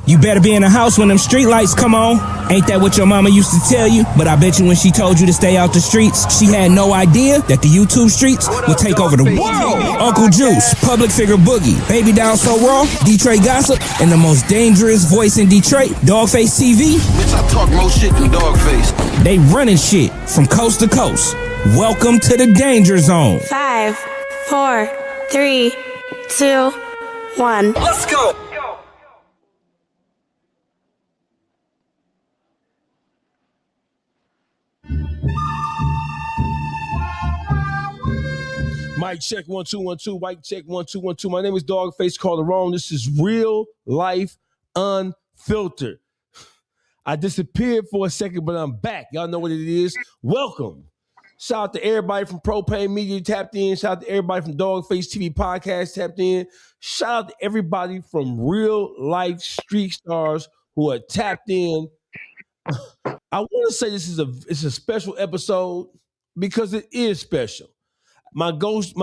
You better be in the house when them street lights come on. Ain't that what your mama used to tell you? But I bet you when she told you to stay out the streets, she had no idea that the YouTube streets would take over the world. Uncle Juice, public figure Boogie, Baby Down So Raw, Detroit Gossip, and the most dangerous voice in Detroit, Dogface TV. Bitch, I talk more shit than Dogface. They running shit from coast to coast. Welcome to the Danger Zone. 5, 4, 3, 2, 1. Let's go. Mic check 1 2 1 2. Mic check 1 2 1 2. My name is Dogface Calderon. This is Real Life Unfiltered. I disappeared for a second, but I'm back. Y'all know what it is. Welcome. Shout out to everybody from Propane Media tapped in. Shout out to everybody from Dogface TV Podcast tapped in. Shout out to everybody from Real Life Street Stars who are tapped in. I want to say this is a special episode because it is special. My co-host,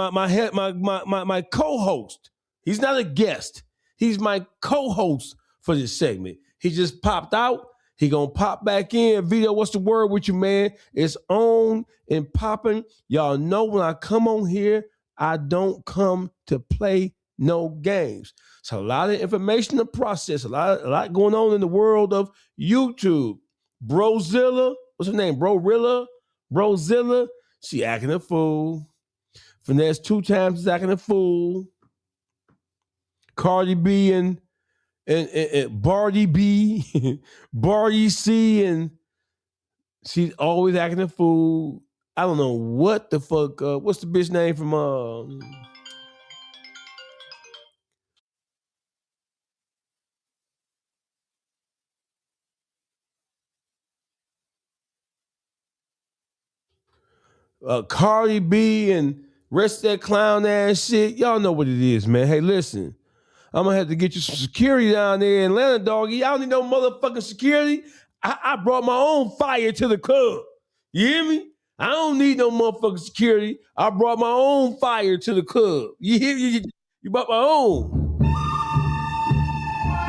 he's not a guest. He's my co-host for this segment. He just popped out. He gonna pop back in. Vito, what's the word with you, man? It's on and popping. Y'all know when I come on here, I don't come to play no games. So a lot of information to process, a lot going on in the world of YouTube. Brozilla, what's her name? Brozilla, she acting a fool. Finesse 2 times is acting a fool. Cardi B and Barty B, Barty C, and she's always acting a fool. I don't know what the fuck. What's the bitch name from Cardi B and rest of that clown ass shit? Y'all know what it is, man. Hey, listen. I'm gonna have to get you some security down there in Atlanta, doggy. I don't need no motherfucking security. I brought my own fire to the club. You hear me? I don't need no motherfucking security. I brought my own fire to the club. You hear me? You brought my own.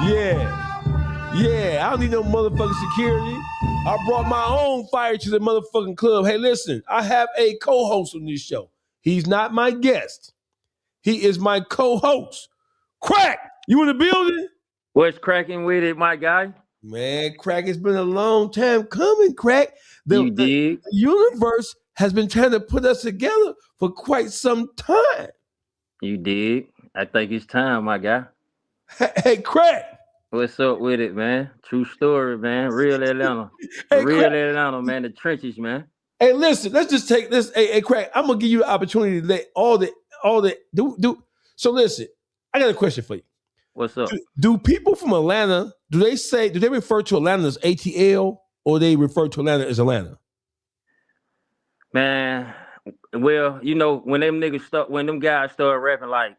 Yeah. I don't need no motherfucking security. I brought my own fire to the motherfucking club. Hey, listen, I have a co-host on this show. He's not my guest. He is my co-host. Crakk, you in the building? What's cracking with it, my guy? Man, Crakk, it's been a long time coming, Crakk. The universe has been trying to put us together for quite some time. You did. I think it's time, my guy. Hey, Crakk. What's up with it, man? True story, man. Real Atlanta. Atlanta, man. The trenches, man. Hey, listen, let's just take this. Hey, Crakk, I'm gonna give you the opportunity to let all the do. So listen, I got a question for you. What's up? Do people from Atlanta, do they refer to Atlanta as ATL or they refer to Atlanta as Atlanta? Man, well, you know, when them guys started rapping like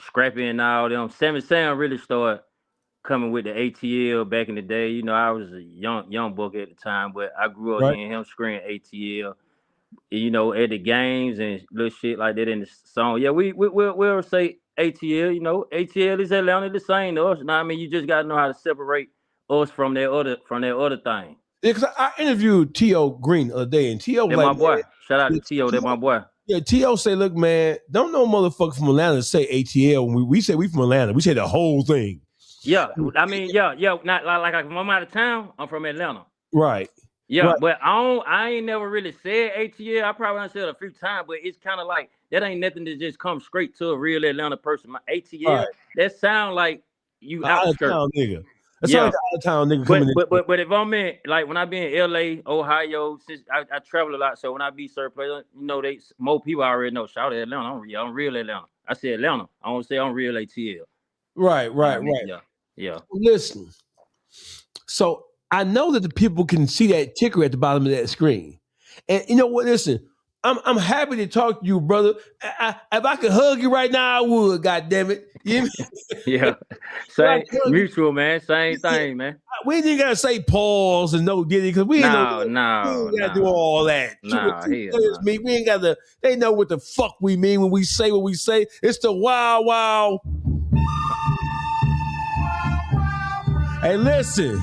Scrappy and all them, Sammy Sam really started coming with the ATL back in the day. You know, I was a young buck at the time, but I grew up hearing him screaming ATL, you know, at the games and little shit like that in the song. Yeah, we'll say ATL, you know, ATL is Atlanta the same to us. Now, I mean, you just got to know how to separate us from that other thing. Yeah, because I interviewed T.O. Green the other day, and T.O. That's like, my boy. Shout out to T.O., that's my boy. Yeah, T.O. say, look, man, don't no motherfucker from Atlanta say ATL. When we say we from Atlanta, we say the whole thing. Yeah, I mean, yeah. Not like when I'm out of town, I'm from Atlanta. Right. Yeah, right. But I ain't never really said ATL. I probably done said it a few times, but it's kind of like that ain't nothing to just come straight to a real Atlanta person. My ATL, that sound like you out of town nigga. That's like out of town nigga coming in. But if I'm in, like when I be in LA, Ohio, since I travel a lot, so when I be certain places, you know, more people already know. Shout out Atlanta, I'm real Atlanta. I say Atlanta. I don't say I'm real ATL. Right. Yeah. Listen. So I know that the people can see that ticker at the bottom of that screen. And you know what? Listen, I'm happy to talk to you, brother. If I could hug you right now, I would, God damn it. You know? Yeah. Same mutual, man. Same thing, man. We ain't gotta say pause and no diddy because we ain't gotta do all that. We ain't gotta, they know what the fuck we mean when we say what we say. It's the wild, wild. Hey, listen.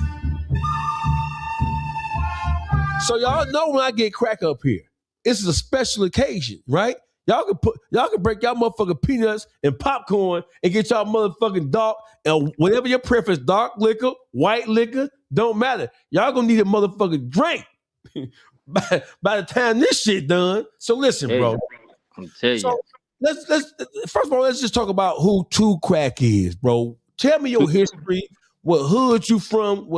So y'all know when I get Crakk up here, it's a special occasion, right? Y'all can break y'all motherfucking peanuts and popcorn and get y'all motherfucking dark and whatever your preference, dark liquor, white liquor, don't matter. Y'all gonna need a motherfucking drink by the time this shit done. So listen, bro. I'm telling So you. let's first of all, let's just talk about who Crakk is, bro. Tell me your history, what hood you from,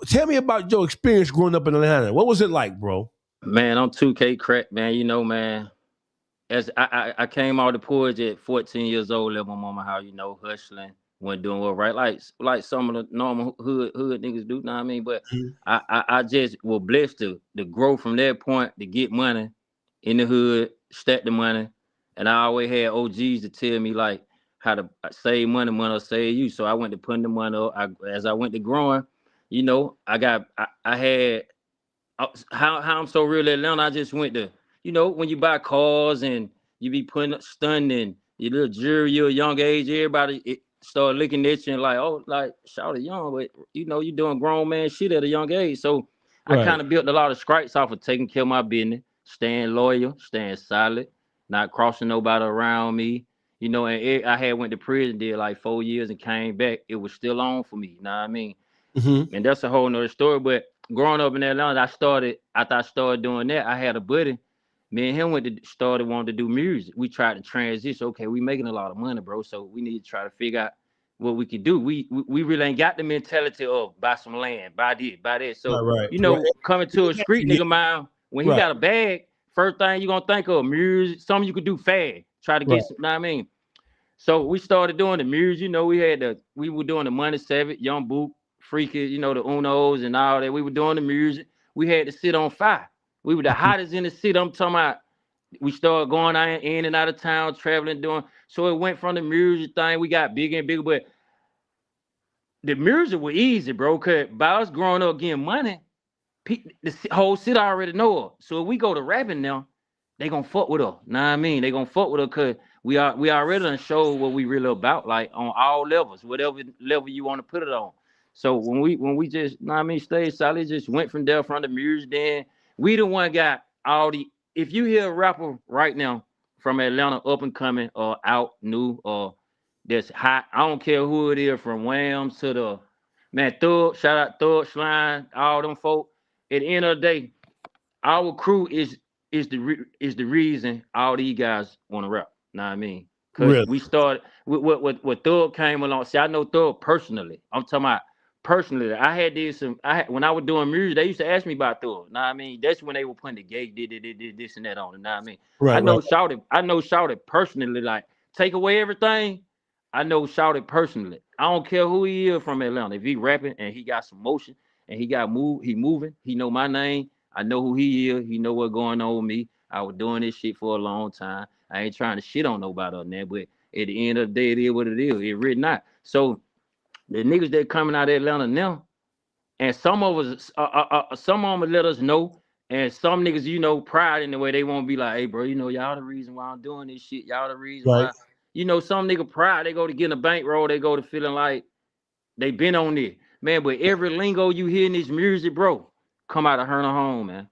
tell me about your experience growing up in Atlanta. What was it like, bro? Man, I'm 2K Crakk, man. You know, man. As I came out the porch at 14 years old, left my mama house, hustling, wasn't doing well, right? Like some of the normal hood niggas do, know what I mean? But I just was blessed to grow from that point, to get money in the hood, stack the money. And I always had OGs to tell me like how to save money or save you. So I went to putting the money up. As I went to growing, I had how I'm so real at Atlanta. I just went to, when you buy cars and you be putting up stunning, your little jury, you're a young age, everybody start looking at you and like, oh, like, shout it young, but you doing grown man shit at a young age. So I kind of built a lot of stripes off of taking care of my business, staying loyal, staying solid, not crossing nobody around me. I had went to prison, did like 4 years and came back. It was still on for me, you know what I mean? Mm-hmm. And that's a whole nother story. But growing up in Atlanta, after I started doing that, I had a buddy. Me and him wanted to do music. We tried to transition. Okay, we making a lot of money, bro. So we need to try to figure out what we could do. We really ain't got the mentality of buy some land, buy this, buy that. So, coming to a street nigga mind, when he got a bag, first thing you gonna think of music, something you could do fast. Try to get some, know what I mean? So we started doing the music, we were doing the Money Savage, Young Boot, Freaky, the Unos and all that. We were doing the music. We had to sit on fire. We were the hottest in the city. I'm talking about, we started going in and out of town, traveling, doing. So it went from the music thing. We got bigger and bigger, but the music was easy, bro. Cause by us growing up getting money, the whole city already know us. So if we go to rapping now, they gonna fuck with us. Know what I mean? They gonna fuck with us cause we already done showed what we really about, like on all levels, whatever level you want to put it on. So when we just, know what I mean, stayed solid, just went from there from the music, then we the one got all the. If you hear a rapper right now from Atlanta, up and coming or out new or that's hot, I don't care who it is, from Whams to the man Thug, shout out Thug, Slime, all them folk. At the end of the day, our crew is the reason all these guys want to rap. Know what I mean? Because Really? we started with Thug came along. See, I know Thug personally. I'm talking about personally. When I was doing music, they used to ask me about Thug. Know what I mean? That's when they were putting the gate, did this and that on it. Know what I mean? Right. I know Shouted personally. Like, take away everything. I know Shouted personally. I don't care who he is from Atlanta. If he rapping and he got some motion and he moving, he know my name. I know who he is. He know what's going on with me. I was doing this shit for a long time. I ain't trying to shit on nobody on that, but at the end of the day, it is what it is. It really not. So the niggas that coming out of Atlanta now, and some of us let us know, and some niggas, pride in the way they won't be like, hey, bro, y'all the reason why I'm doing this shit. Y'all the reason why. Some nigga pride, they go to get a bankroll, they go to feeling like they been on it. Man, but every lingo you hear in this music, bro, come out of Herner Home, man.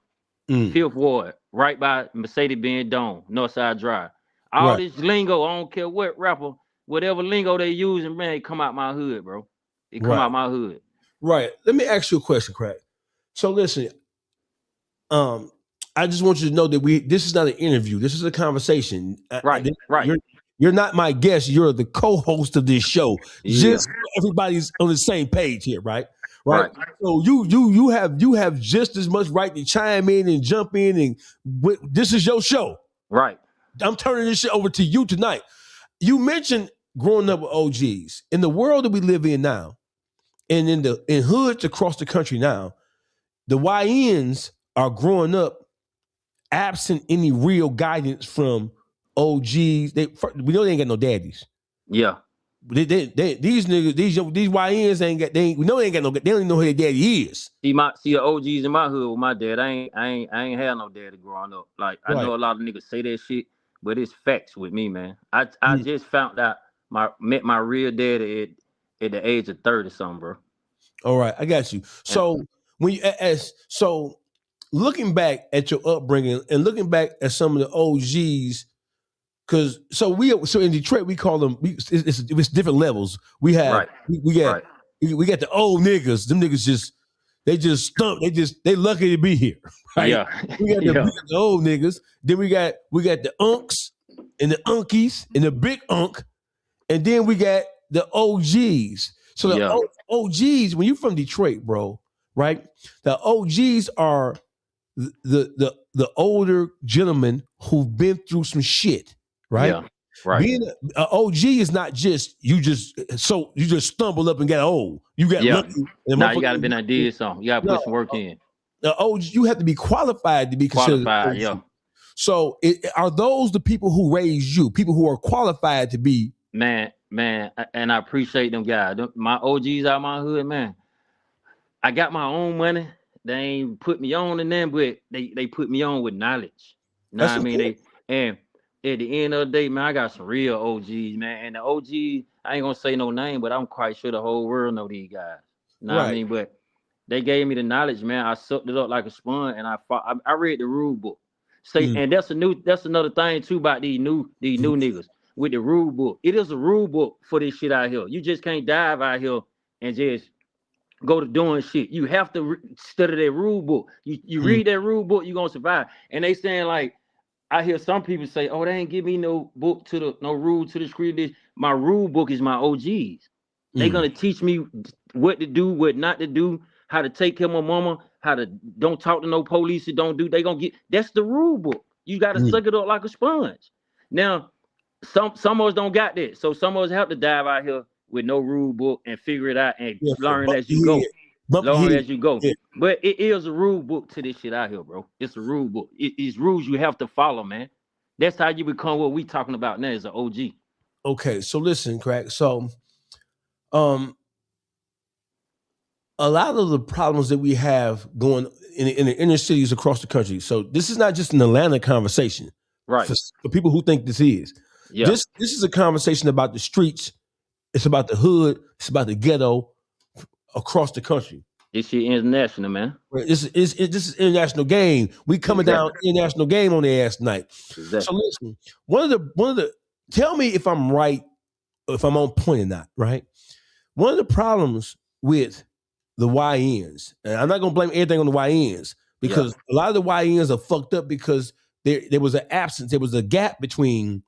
Fifth Ward, right by Mercedes-Benz Dome, Northside Drive. All this lingo, I don't care what rapper, whatever lingo they using, man, it come out my hood, bro. It come out my hood. Right. Let me ask you a question, Crakk. So listen, I just want you to know that this is not an interview. This is a conversation. Right. You're not my guest. You're the co-host of this show. Yeah. Just so everybody's on the same page here, right? Right. So you have just as much right to chime in and jump in, and this is your show. Right. I'm turning this shit over to you tonight. You mentioned growing up with OGs. In the world that we live in now, and in hoods across the country now, the YNs are growing up absent any real guidance from OGs. We know they ain't got no daddies. Yeah. These niggas, these YNs we know they ain't got no. They don't even know who their daddy is. See the OGs in my hood with my dad. I ain't had no daddy growing up. Like, I know a lot of niggas say that shit, but it's facts with me, man. I just found out met my real daddy at the age of 30 something, bro. All right, I got you. So when you so looking back at your upbringing and looking back at some of the OGs, because so in Detroit we call them it's different levels. We have we got the old niggas. Them niggas they just stump. They lucky to be here. Right? Yeah. We got the old niggas. Then we got the unks and the unkies and the big unk, and then we got the OGs. So the OGs, when you're from Detroit, bro, right? The OGs are the older gentlemen who've been through some shit, right? Yeah, right. Being an OG is not just you just stumbled up and got old. You got lucky. Now you got to be that did something. You got to put some work in. The OG, you have to be qualified to be considered qualified. OG. Yeah. So are those the people who raised you? People who are qualified to be? Man, and I appreciate them guys. My OGs out my hood, man. I got my own money. They ain't put me on in them, but they put me on with knowledge. You know what I mean? And at the end of the day, man, I got some real OGs, man. And the OGs, I ain't gonna say no name, but I'm quite sure the whole world know these guys. You know what I mean? But they gave me the knowledge, man. I sucked it up like a sponge, and I read the rule book. And that's another thing too about these new niggas. With the rule book. It is a rule book for this shit out here. You just can't dive out here and just go to doing shit. You have to study that rule book. You read that rule book, you're gonna survive. And they saying like, I hear some people say, oh, they ain't give me no book no rule to the script. My rule book is my OGs. They're gonna teach me what to do, what not to do, how to take care of my mama, how to don't talk to no police, they gonna get, that's the rule book. You gotta suck it up like a sponge. Now, some of us don't got that. So some of us have to dive out here with no rule book and figure it out and learn as you go. Yeah. But it is a rule book to this shit out here, bro. It's a rule book. It's rules you have to follow, man. That's how you become what we talking about now as an OG. Okay, so listen, Crakk. So a lot of the problems that we have going in the inner cities across the country. So this is not just an Atlanta conversation. Right. For people who think this is. Yeah. This is a conversation about the streets. It's about the hood. It's about the ghetto across the country. This shit international, man. This is international game. We coming down international game on the ass tonight. Exactly. So listen, one of the tell me if I'm right, if I'm on point or not, right? One of the problems with the YNs, and I'm not gonna blame everything on the YNs, because a lot of the YNs are fucked up because there was an absence, there was a gap between.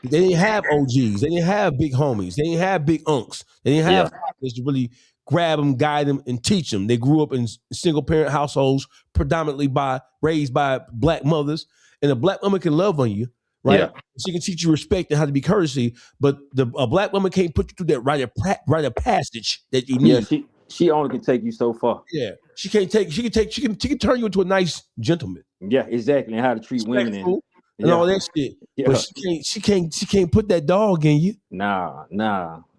They didn't have OGs. They didn't have big homies. They didn't have big unks. They didn't have fathers to really grab them, guide them, and teach them. They grew up in single parent households, predominantly raised by black mothers. And a black woman can love on you, right? Yeah. She can teach you respect and how to be courtesy. But a black woman can't put you through that rite of passage that you need. Yeah, she only can take you so far. Yeah, she can turn you into a nice gentleman. Yeah, exactly. And how to treat women and all that shit. Yeah. But she can't put that dog in you. Nah.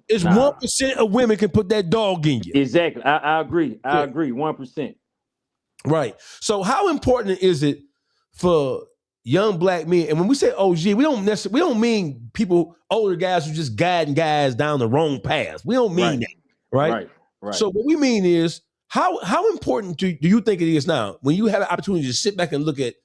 It's 1% of women can put that dog in you. Exactly. I agree. I agree. 1%. Right. So how important is it for young black men? And when we say OG, we don't mean people, older guys who just guiding guys down the wrong path. We don't mean that. Right. So what we mean is how important do you think it is now when you have an opportunity to sit back and look at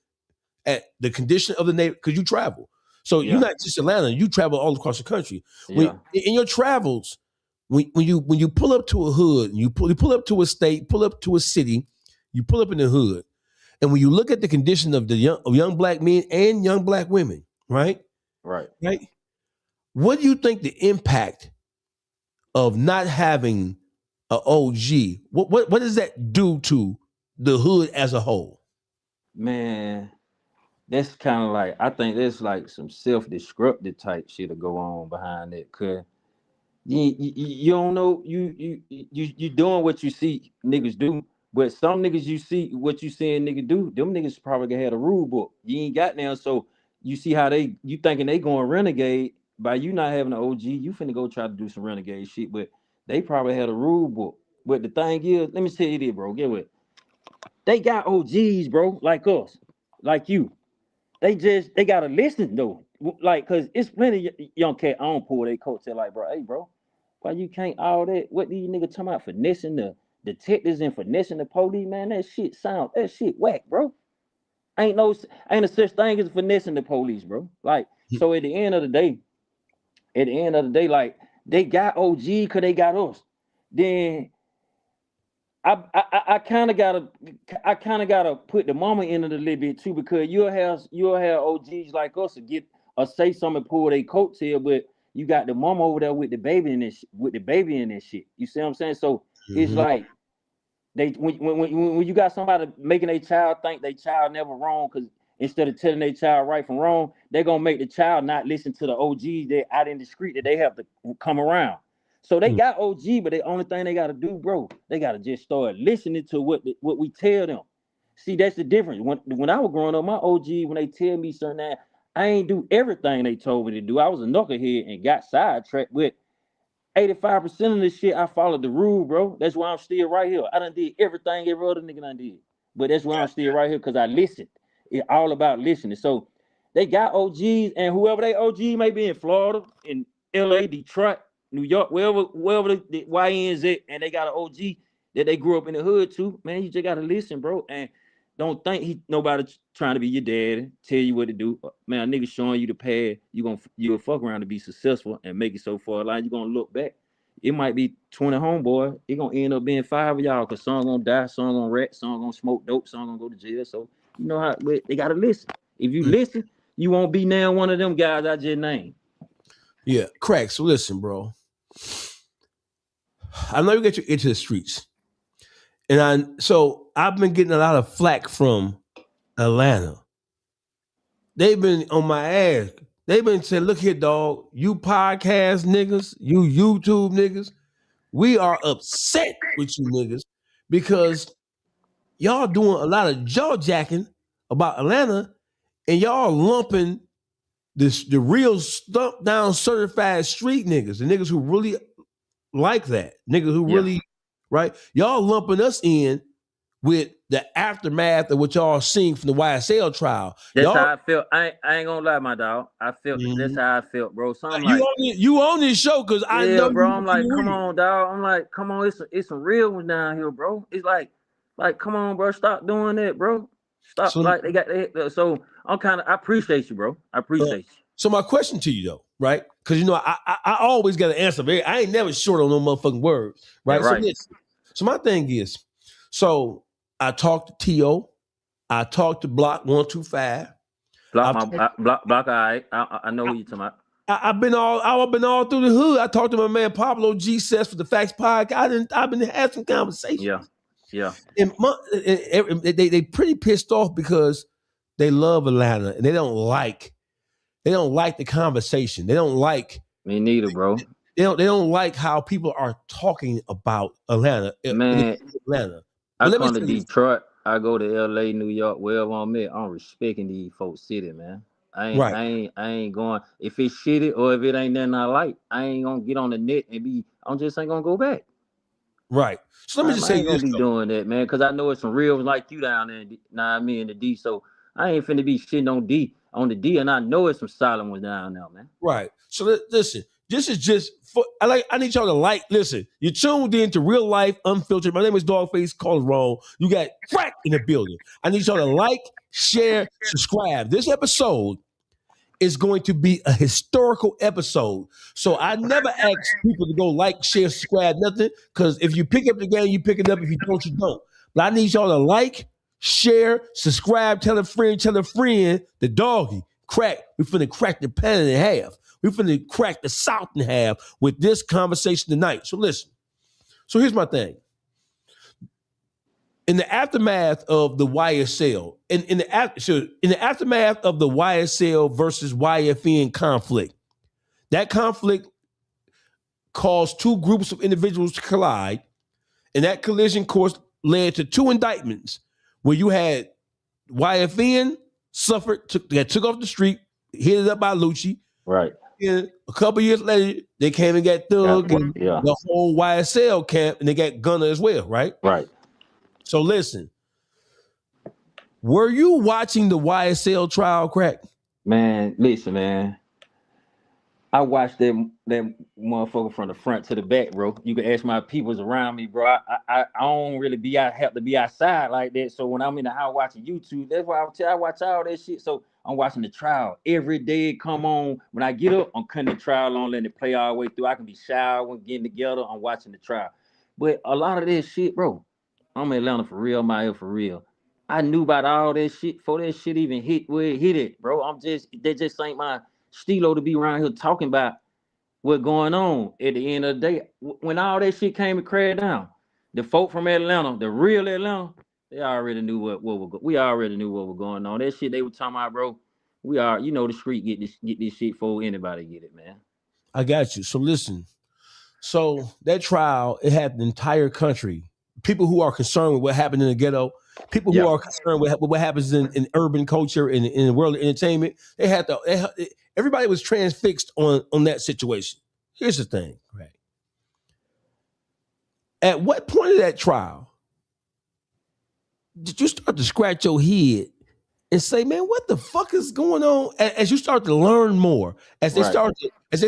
the condition of the neighborhood, because you travel. So you're not just Atlanta, you travel all across the country. In your travels, when you pull up to a hood, you pull up to a state, pull up to a city, you pull up in the hood, and when you look at the condition of young black men and young black women, right? What do you think the impact of not having an OG? What does that do to the hood as a whole? Man, that's kind of like, I think there's like some self-destructive type shit to go on behind it. Cause you don't know, you doing what you see niggas do, but some niggas you see what you seeing niggas do, them niggas probably had a rule book. You ain't got now, so you see how you thinking they going renegade by you not having an OG. You finna go try to do some renegade shit, but they probably had a rule book. But the thing is, let me tell you this, bro. Get what? They got OGs, bro, like us, like you. They gotta listen though, like, cause it's plenty of young cat. I don't pull their coat. Say like, bro, hey, bro, Why you can't all that? What these niggas talking about finessing the detectives and finessing the police, man? That shit whack, bro. Ain't a such thing as finessing the police, bro. Like, so at the end of the day, like they got OG because they got us. Then I kind of gotta put the mama in it a little bit too, because you'll have OGs like us to get or say something and pull their coattail, but you got the mama over there with the baby in this shit. You see what I'm saying? So it's like when you got somebody making a child think their child never wrong, because instead of telling their child right from wrong, they're gonna make the child not listen to the OGs that out in the street that they have to come around. So they got OG, but the only thing they gotta do, bro, they gotta just start listening to what we tell them. See, that's the difference. When I was growing up, my OG, when they tell me certain that, I ain't do everything they told me to do. I was a knucklehead and got sidetracked with 85% of this shit. I followed the rule, bro. That's why I'm still right here. I done did everything every other nigga done did. But that's why I'm still right here, because I listened. It's all about listening. So they got OGs, and whoever they OG may be in Florida, in LA, Detroit, New York, wherever the YN's at, and they got an OG that they grew up in the hood too, man, you just gotta listen, bro. And don't think nobody trying to be your dad, tell you what to do. Man, a nigga showing you the path, you'll fuck around to be successful and make it so far along. You're gonna look back. It might be 20 homeboy. It gonna end up being 5 of y'all, because some gonna die, some gonna rat, some gonna smoke dope, some gonna go to jail. So you know how they gotta listen. If you listen, you won't be now one of them guys I just named. Yeah, Crakk. So listen, bro. I know you get you into the streets, and I've been getting a lot of flack from Atlanta. They've been on my ass. They've been saying, "Look here, dog. You podcast niggas, you YouTube niggas, we are upset with you niggas because y'all doing a lot of jaw jacking about Atlanta, and y'all lumping the real stump down certified street niggas, the niggas who really like that, niggas who really, right? Y'all lumping us in with the aftermath of what y'all seen from the YSL trial. That's y'all, how I felt. I ain't gonna lie, my dog. I felt that's how I felt, bro. So I'm you on this show because I know bro. you I'm like, come on, dog. I'm like, come on, it's some real ones down here, bro. It's like, come on, bro. Stop doing that, bro. Stop. So, they got that. So I appreciate you, bro. I appreciate you. So my question to you though, right? Because I always got an answer. I ain't never short on no motherfucking words, right? Yeah, right. So my thing is, so I talked to T.O., I talked to Block 125. Block. All right. I know who you talking about. I've been all through the hood. I talked to my man Pablo G. Sess for the Facts Podcast. I've been having some conversations. Yeah. And they pretty pissed off because they love Atlanta and they don't like the conversation. They don't like. Me neither, bro. They don't like how people are talking about Atlanta. Man, Atlanta. I come to Detroit. I go to LA, New York, wherever I'm at. I'm respecting these folks' city, man. I ain't going. If it's shitty or if it ain't nothing I like, I ain't gonna get on the net and be. I'm just ain't gonna go back. Right. So let me just say this. I ain't gonna be doing that, man, because I know it's some real like you down there. Nah, me and the D. So I ain't finna be shitting on the D, and I know it's some silent ones down there, man. Right. So listen. This is just for I need y'all to listen. You tuned in to Real Life Unfiltered. My name is Dogface Call It Wrong. You got Crakk in the building. I need y'all to share, subscribe. This episode is going to be a historical episode. So I never ask people to go share, subscribe, nothing. Because if you pick up the game, you pick it up. If you don't, you don't. But I need y'all to share, subscribe, tell a friend, the doggy, Crakk. We finna crack the pan in half. We finna crack the South in half with this conversation tonight. So listen. So here's my thing. In the aftermath of the YSL, in the aftermath of the YSL versus YFN conflict, that conflict caused two groups of individuals to collide, and that collision course led to two indictments where you had YFN took off the street, hit it up by Lucci. Right. And a couple years later, they came and got Thug and the whole YSL camp, and they got Gunna as well, right? Right. So listen, were you watching the YSL trial, Crakk? Man, listen, man. I watched that motherfucker from the front to the back, bro. You can ask my peoples around me, bro. I don't really have to be outside like that. So when I'm in the house watching YouTube, that's why I watch all that shit. So I'm watching the trial every day. Come on, when I get up, I'm cutting the trial on, letting it play all the way through. I can be showering, getting together. I'm watching the trial. But a lot of that shit, bro. I'm in Atlanta for real. I'm out here for real. I knew about all that shit before that shit even hit where it hit it, bro. That just ain't my stilo to be around here talking about what's going on. At the end of the day, when all that shit came and crashed down, the folk from Atlanta, the real Atlanta, they already knew we already knew what was going on. That shit they were talking about, bro. The street get this shit before anybody get it, man. I got you. So listen. So that trial, it had the entire country. People who are concerned with what happened in the ghetto, people who are concerned with what happens in urban culture and in the world of entertainment, everybody was transfixed on that situation. Here's the thing, right? At what point of that trial did you start to scratch your head and say, man, what the fuck is going on? As you start to learn more, as they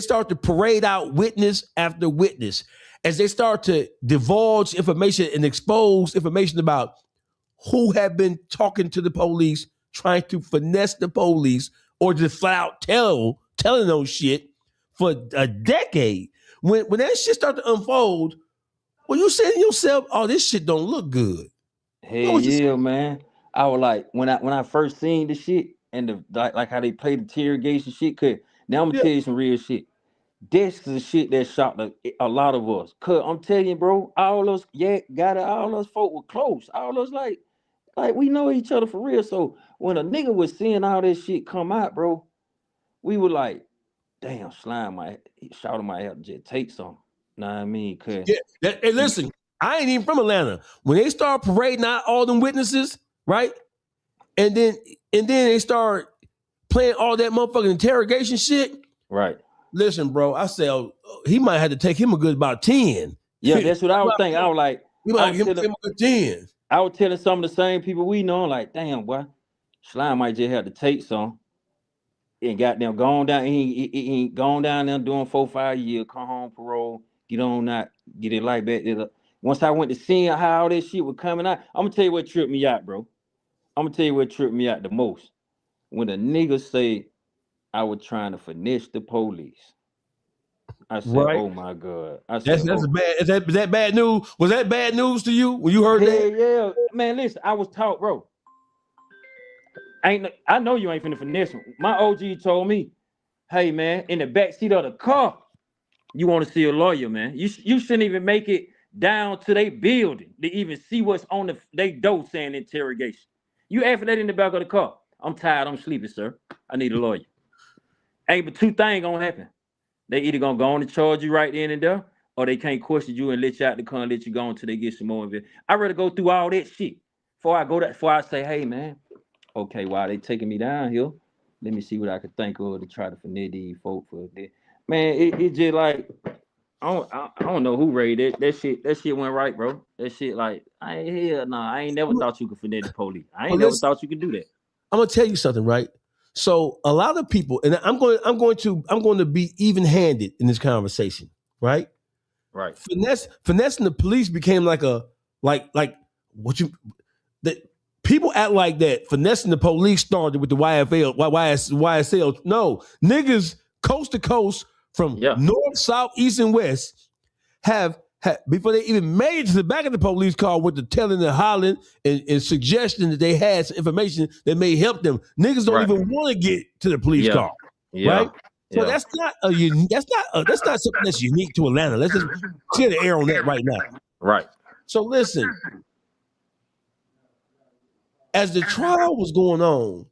start to parade out witness after witness, as they start to divulge information and expose information about who have been talking to the police, trying to finesse the police, or just flat out telling those shit for a decade. When that shit start to unfold, well, you saying to yourself, oh, this shit don't look good. Hell yeah, man. I was like, when I first seen the shit and like how they played the interrogation shit, cause now I'm gonna tell you some real shit. This is the shit that shocked a lot of us. Cause I'm telling you, bro, all us folk were close. All us like we know each other for real. So when a nigga was seeing all this shit come out, bro, we were like, damn, Slime might have to just take some. Know what I mean? Cause hey, listen, I ain't even from Atlanta. When they start parading out all them witnesses, right? And then they start playing all that motherfucking interrogation shit. Right. Listen, bro, I said, he might have to take him a good about 10. Yeah, that's what I was thinking. I was like, he might give him a good 10. I was telling some of the same people we know, like, damn, boy, Slime might just have to take some. And got them gone down. He ain't gone down there doing 4-5 years, come home, parole, get on that, get it like that. Once I went to seeing how all this shit was coming out, I'm gonna tell you what tripped me out, bro. I'm gonna tell you what tripped me out the most. When a nigga say I was trying to finesse the police. I said, right. Oh my God. I said, is that bad news? Was that bad news to you when you heard that? Yeah. Man, listen, I was taught, bro. I know you ain't finna finesse him. My OG told me, hey man, in the backseat of the car, you want to see a lawyer, man. You shouldn't even make it down to their building to even see what's on they door saying interrogation. You ask for that in the back of the car. I'm tired, I'm sleepy, sir. I need a lawyer. Ain't but two things gonna happen. They either gonna go on and charge you right then and there, or they can't question you and let you out the car and let you go until they get some more of it. I'd rather go through all that shit before I say, hey man, okay, while they taking me down here, let me see what I could think of to try to finesse these folk for this. Man, it just like I don't know who rated it. That shit went right, bro. That shit like I ain't never thought you could finesse the police. I ain't never thought you could do that. I'm gonna tell you something, right? So a lot of people, and I'm going to be even-handed in this conversation, right? Right. Finessing the police became like people act like that. Finessing the police started with the YSL. No, niggas coast to coast from north, south, east, and west have before they even made it to the back of the police car with the telling and hollering and suggesting that they had some information that may help them. Niggas don't even want to get to the police car, right? So that's not something that's unique to Atlanta. Let's just clear the air on that right now. Right. So listen, as the trial was going on,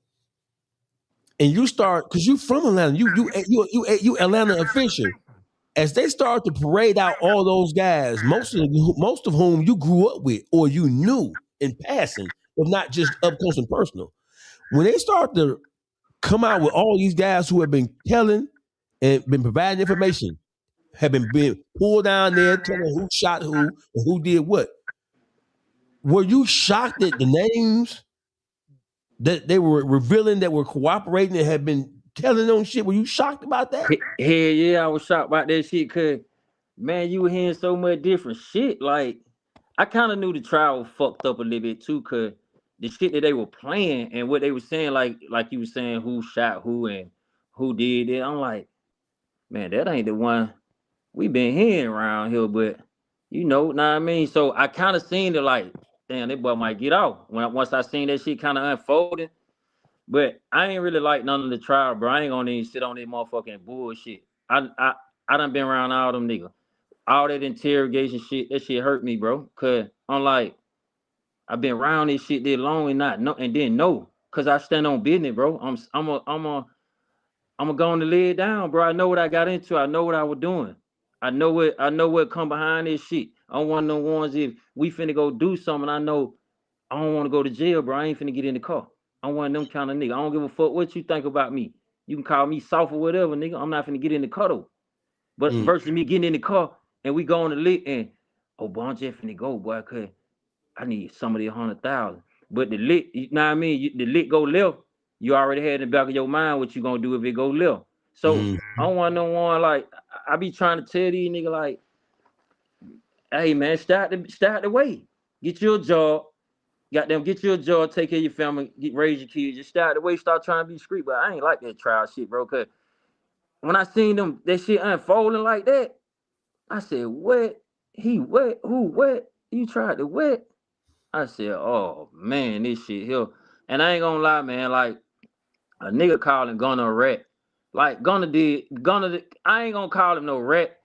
and you start, because you from Atlanta, you Atlanta official. As they start to parade out all those guys, most of whom you grew up with or you knew in passing, if not just up close and personal, when they start to come out with all these guys who have been telling and been providing information, have been being pulled down there, telling who shot who and who did what, were you shocked at the names that they were revealing that were cooperating and had been telling on shit? Were you shocked about that? Hell yeah, I was shocked about that shit because, man, you were hearing so much different shit. Like, I kind of knew the trial was fucked up a little bit too, because the shit that they were playing and what they were saying, like you were saying who shot who and who did it. I'm like, man, that ain't the one we been hearing around here, but know what I mean? So I kind of seen it like, damn, that boy might get off. Once I seen that shit kind of unfolding. But I ain't really like none of the trial, bro. I ain't gonna even sit on that motherfucking bullshit. I done been around all them niggas. All that interrogation shit, that shit hurt me, bro. Cause I'm like, I've been around this shit that long and not know and didn't know. Cause I stand on business, bro. I'm going to lay it down, bro. I know what I got into. I know what I was doing. I know what come behind this shit. I'm one of them ones if we finna go do something, I know I don't want to go to jail, bro. I ain't finna get in the car. I'm one of them kind of nigga. I don't give a fuck what you think about me. You can call me soft or whatever, nigga. I'm not finna get in the car though. But versus me getting in the car and we going to lick and boy, I'm just finna go, boy, cause I need somebody 100,000. But the lick, you know what I mean? The lick go left. You already had in the back of your mind what you gonna do if it go left. So I don't want no one like I be trying to tell these niggas like, hey man, start the way. Get you a job. Goddamn, get you a job, take care of your family, raise your kids. Just start the way, start trying to be street. But I ain't like that trial shit, bro. Cause when I seen them, that shit unfolding like that, I said, what? He what? Who what? You tried to what? I said, oh man, this shit here. And I ain't gonna lie, man, like a nigga calling Gunna a rat. Like Gunna, I ain't gonna call him no rat.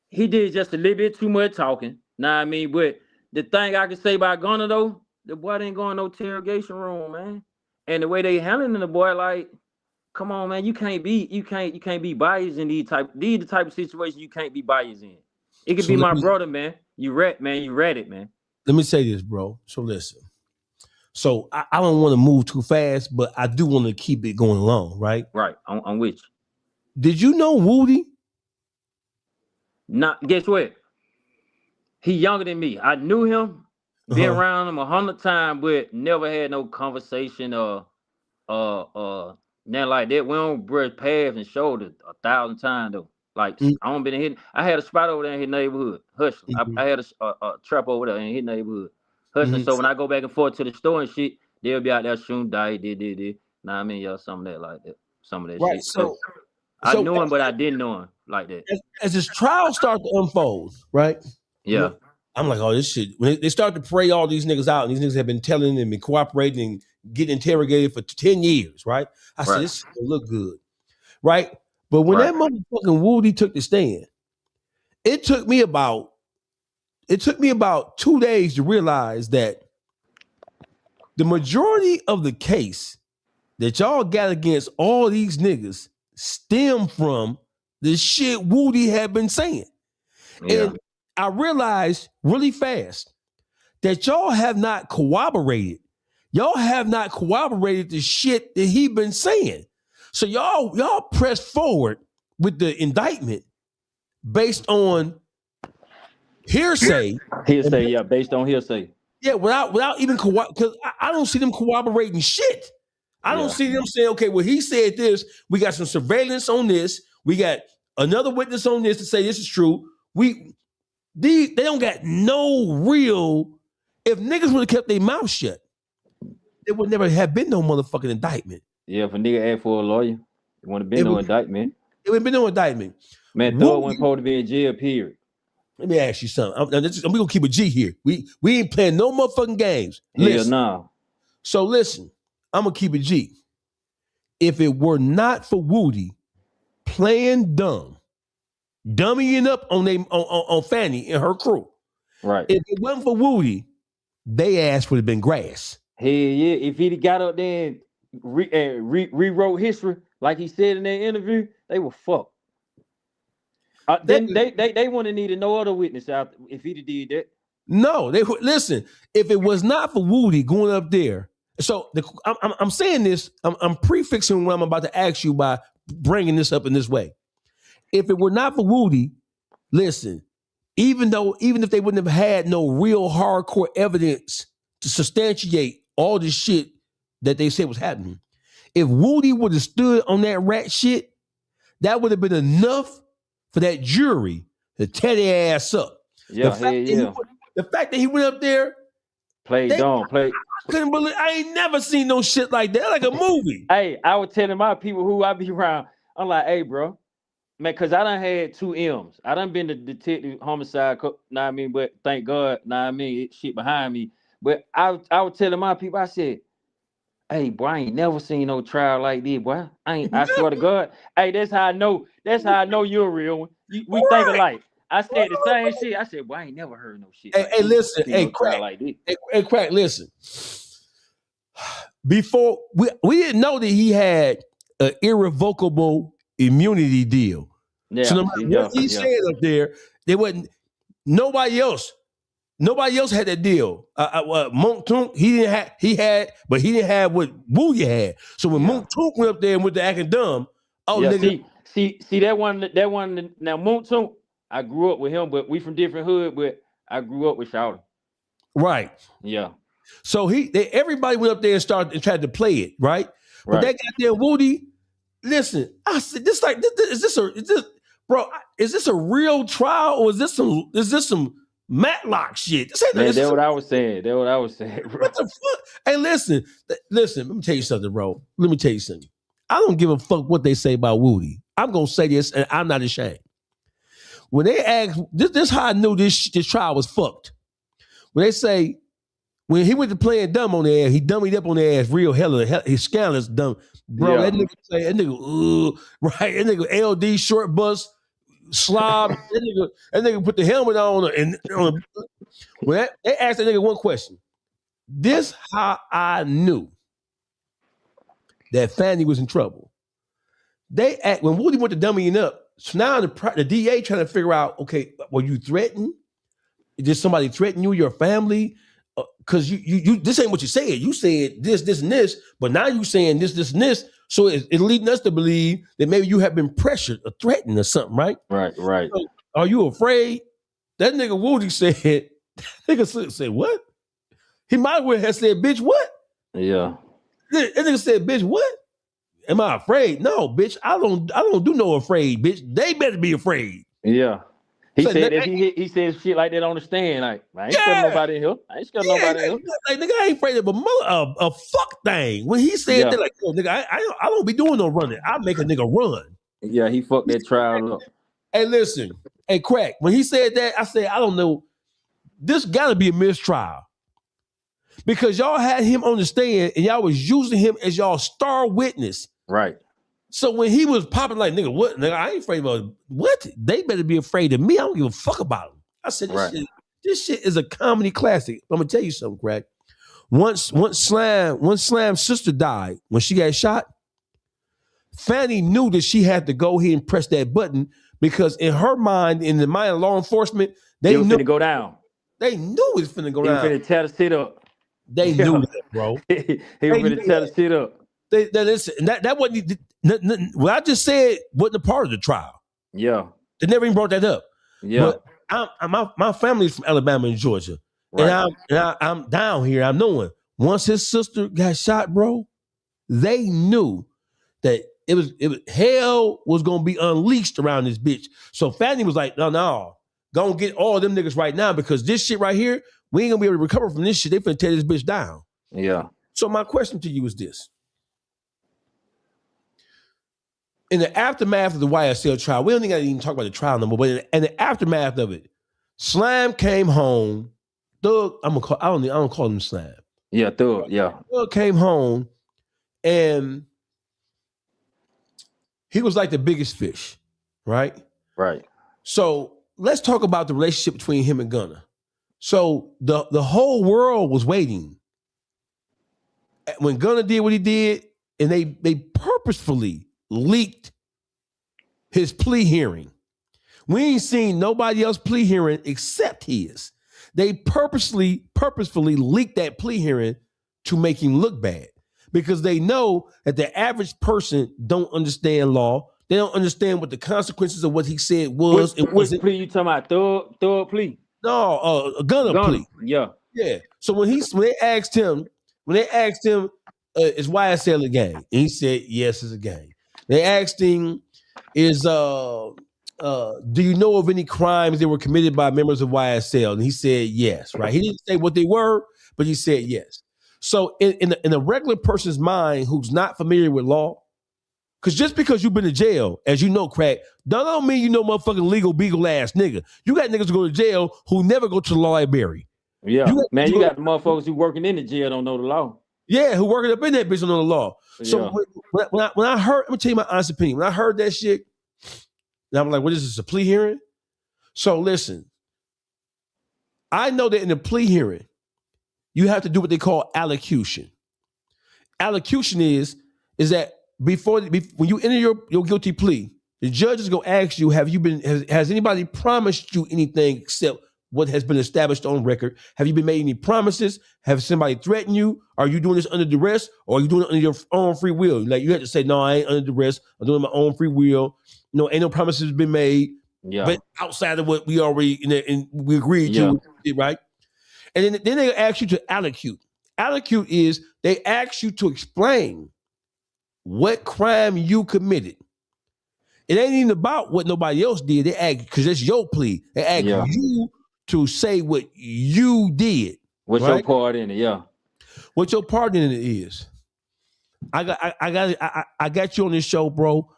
He did just a little bit too much talking. Know what I mean? But the thing I can say about Gunna though, the boy didn't go in no interrogation room, man. And the way they handling the boy, like, come on, man, you can't be biased in these the type of situations you can't be biased in. It could be my brother, man. You read it, man. Let me say this, bro. So listen. So I don't want to move too fast, but I do want to keep it going along, right? Right. I'm with you. Did you know Woody? Not guess what? He younger than me. I knew him, been around him 100 times, but never had no conversation or nothing like that. We don't brush paths and shoulders 1,000 times though. Like I don't been in his. I had a spot over there in his neighborhood, hustling. I had a trap over there in his neighborhood, hustling. So when I go back and forth to the store and shit, they'll be out there shooting dice, Nah, I mean, y'all some of that like that, some of that shit. So I knew him, but I didn't know him like that. As this trial started to unfold, right? Yeah. I'm like, oh, this shit. When they start to pray all these niggas out, and these niggas have been telling them and cooperating and getting interrogated for 10 years, right? I said, this shit look good, right? But when that motherfucking Woody took the stand, it took me about 2 days to realize that the majority of the case that y'all got against all these niggas stem from the shit Woody had been saying. Yeah. And I realized really fast that y'all have not corroborated. Y'all have not corroborated the shit that he been saying. So y'all press forward with the indictment based on hearsay. Hearsay, yeah, based on hearsay. Yeah, without even because I don't see them corroborating shit. I don't see them saying, okay, well, he said this. We got some surveillance on this. We got another witness on this to say this is true. They don't got no real. If niggas would have kept their mouth shut, there would never have been no motherfucking indictment. Yeah, if a nigga asked for a lawyer, it wouldn't have been no indictment. It wouldn't have been no indictment. Man, Thor wasn't supposed to be in jail, period. Let me ask you something. We gonna keep a G here. We ain't playing no motherfucking games. Hell no. So listen, I'm gonna keep a G. If it were not for Woody playing dummying up on Fanny and her crew, right? If it wasn't for Woody, they ass would have been grass. Hell yeah! If he'd got up there and rewrote history like he said in that interview, they were fucked. Then they wouldn't have needed no other witness out if he'd did that. No, they would listen. If it was not for Woody going up there, so I'm saying this. I'm prefixing what I'm about to ask you by bringing this up in this way. If it were not for Woody, listen. Even if they wouldn't have had no real hardcore evidence to substantiate all this shit that they said was happening, If Woody would have stood on that rat shit, that would have been enough for that jury to tear their ass up. Yeah, The fact that he went up there, play. I couldn't believe. I ain't never seen no shit like that, like a movie. Hey, I was telling my people who I be around, I'm like, hey, bro, man, because I done had 2 M's. I done been the detective homicide, know what I mean? But thank God, know what I mean? Shit behind me. But I was telling my people, I said, hey, boy, I ain't never seen no trial like this, boy. I swear to God. Hey, that's how I know you're a real one. We think alike. I said the same shit. I said, boy, I ain't never heard no shit. Hey, listen, hey, Crakk, like this. Hey, Crakk, listen. Before we didn't know that he had an irrevocable immunity deal. Yeah, so no matter what he said up there, there wasn't nobody else. Nobody else had that deal. Monk Tunk, he didn't have what Booyah had. So when Monk Tunk went up there and went to acting dumb, nigga. See that one now Monk Tunk, I grew up with him, but we from different hood, but I grew up with Shawty. Right. Yeah. So everybody went up there and started and tried to play it, right? But that goddamn Woody, listen, I said is this a real trial or is this some Matlock shit? That's what I was saying. Bro. What the fuck? Hey, listen, let me tell you something, bro. Let me tell you something. I don't give a fuck what they say about Woody. I'm gonna say this, and I'm not ashamed. When they ask, this how I knew this trial was fucked. When they say, when he went to playing dumb on their ass, he dummied up on their ass real hella. His scandalous dumb. Bro, that nigga, right? That nigga LD short bus, slob. that nigga put the helmet on and when they asked that nigga one question. This how I knew that Fanny was in trouble. When Woody went to dummying up, so now the DA trying to figure out, okay, were you threatened? Did somebody threaten you, your family? Because you this ain't what you said. You said this, and this, but now you saying this, and this. So it's leading us to believe that maybe you have been pressured or threatened or something, right? Right. So, are you afraid? That nigga Woody said, nigga said what? He might as well have said, bitch, what? Yeah. That nigga said, bitch, what? Am I afraid? No, bitch. I don't do no afraid, bitch. They better be afraid. Yeah. He said if he said shit like that on the stand, like I ain't scared nobody in here. I ain't scared nobody in here. Like nigga, I ain't afraid of a fuck thing. When he said that, like, oh, nigga, I don't be doing no running. I make a nigga run. Yeah, he fucked that trial up. Hey, listen, hey, Crakk. When he said that, I said, I don't know. This gotta be a mistrial. Because y'all had him on the stand and y'all was using him as y'all star witness. Right. So when he was popping like, nigga, what? Nigga, I ain't afraid of what? They better be afraid of me. I don't give a fuck about them. I said, this shit is a comedy classic. I'm gonna tell you something, Crakk. Once Slam's sister died, when she got shot, Fanny knew that she had to go ahead and press that button because in her mind, in the mind of law enforcement, they knew finna go down. They knew it was finna go down. He was finna tear the shit up. They knew that, bro. He was finna tear the shit up. That wasn't what I just said wasn't a part of the trial. Yeah, they never even brought that up. Yeah, but my family's from Alabama and Georgia, right. and I'm down here. I'm knowing once his sister got shot, bro, they knew that it was hell was gonna be unleashed around this bitch. So Fanny was like, no, go and get all of them niggas right now because this shit right here, we ain't gonna be able to recover from this shit. They finna tear this bitch down. Yeah. So my question to you is this. In the aftermath of the YSL trial, we don't think I even talk about the trial no more, but in the aftermath of it, Slam came home. Thug, I don't call him Slam. Yeah, Thug, yeah. Thug came home and he was like the biggest fish, right? Right. So let's talk about the relationship between him and Gunna. So the whole world was waiting. When Gunna did what he did, and they purposefully leaked his plea hearing. We ain't seen nobody else plea hearing except his. They purposefully leaked that plea hearing to make him look bad because they know that the average person don't understand law. They don't understand what the consequences of what he said was. Which plea you talking about? Thug plea? No, a Gunna plea. Yeah. Yeah. So when they asked him, is YSL a gang? And he said, yes, it's a gang. They asked him, do you know of any crimes that were committed by members of YSL? And he said, yes, right? He didn't say what they were, but he said yes. So in a regular person's mind who's not familiar with law, because just because you've been to jail, as you know, Crakk, don't mean you know motherfucking legal beagle ass nigga. You got niggas who go to jail who never go to the library. Yeah, you got the motherfuckers who working in the jail don't know the law. Yeah, who working up in that bitch don't know the law. So when I heard, let me tell you my honest opinion. When I heard that shit, and I'm like, what is this, a plea hearing? So listen, I know that in the plea hearing, you have to do what they call allocution. Allocution is that when you enter your guilty plea, the judge is going to ask you, has anybody promised you anything except what has been established on record? Have you been made any promises? Have somebody threatened you? Are you doing this under duress, or are you doing it under your own free will? Like, you have to say, no, I ain't under duress. I'm doing my own free will. Ain't no promises been made. Yeah. But outside of what we already and we agreed to, right? And then they ask you to allocute. Allocute is they ask you to explain what crime you committed. It ain't even about what nobody else did. They ask, because it's your plea. They ask you to say what you did. What's your part in it? Yeah. What your part in it is. I got you on this show, bro.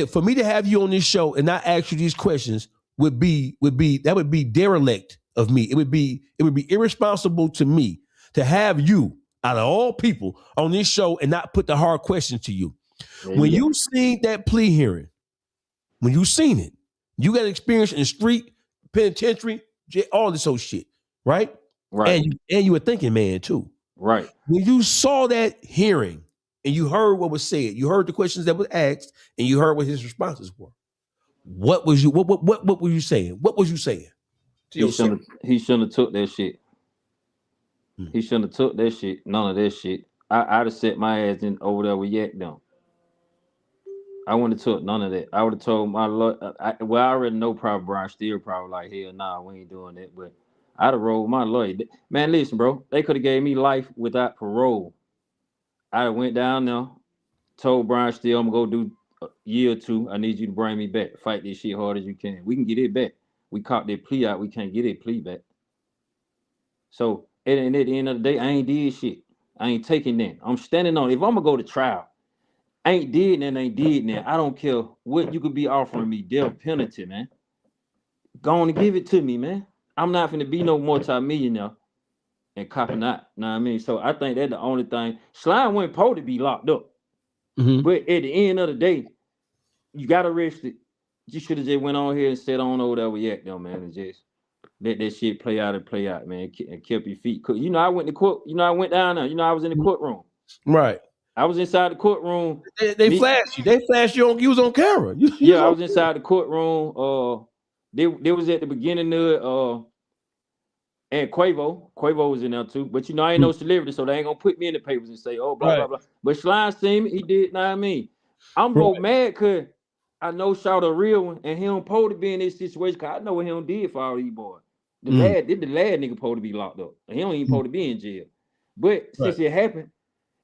For me to have you on this show and not ask you these questions would be derelict of me. It would be irresponsible to me to have you, out of all people, on this show and not put the hard questions to you. When you seen that plea hearing, when you seen it, you got experience in the street, penitentiary, all this old shit, right? Right. And you were thinking man too. Right. When you saw that hearing and you heard what was said, you heard the questions that were asked, and you heard what his responses were. What were you saying? What was you saying? He shouldn't have took that shit. He shouldn't have took that shit. None of that shit. I'd have set my ass in over there with Yak them. I wouldn't have took none of that. I would have told my lawyer. I already know probably Brian Steele probably like, hell nah, we ain't doing that. But I'd have rolled my lawyer. Man, listen, bro. They could have gave me life without parole. I went down there, told Brian Steele, I'm going to go do a year or two. I need you to bring me back. Fight this shit hard as you can. We can get it back. We caught that plea out. We can't get that plea back. So, at the end of the day, I ain't did shit. I ain't taking that. I'm standing on it. If I'm going to go to trial, I ain't did that. I don't care what you could be offering me. Death penalty, man. Go on and give it to me, man. I'm not finna be no multi-millionaire and copping out. Know what I mean? So I think that's the only thing. Slime wasn't supposed to be locked up. Mm-hmm. But at the end of the day, you got arrested. You should have just went on here and sat on over there with Yak though, man, and just let that shit play out, man, and kept your feet cooked. I went to court. I went down there. I was in the courtroom. Right. I was inside the courtroom. They flashed you. They flashed you on. You was on camera. I was inside the courtroom. They was at the beginning of and Quavo was in there too. But I ain't no celebrity, so they ain't gonna put me in the papers and say, oh, blah, blah, blah. But Slime seen me, he did, know what I mean? I'm both mad because I know Shout a real one, and he don't supposed to be in this situation because I know what he don't did for all these boys. The lad nigga supposed to be locked up. And he don't even supposed to be in jail. But since it happened,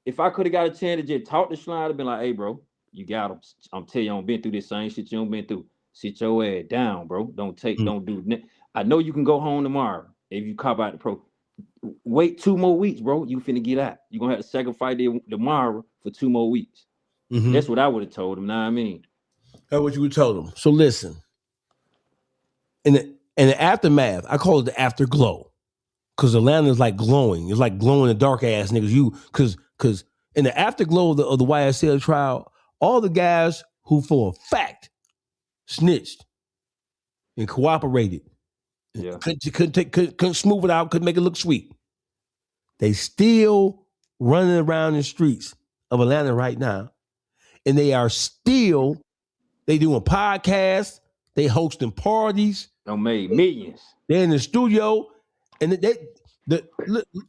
if I could have got a chance to just talk to Slime, I'd have been like, hey, bro, you got him. I'm telling you, I don't been through this same shit you don't been through. Sit your ass down, bro. Don't do that. I know you can go home tomorrow if you cop out the pro. Wait 2 more weeks, bro. You finna get out. You're gonna have to sacrifice tomorrow for 2 more weeks. Mm-hmm. That's what I would have told him. Know what I mean? That's what you would tell them. So listen, in the aftermath, I call it the afterglow, because Atlanta's like glowing. It's like glowing in the dark ass niggas. Because in the afterglow of the YSL trial, all the guys who for a fact snitched and cooperated, couldn't smooth it out, couldn't make it look sweet. They still running around the streets of Atlanta right now, and they doing podcasts, they hosting parties. Don't made millions. They're in the studio, and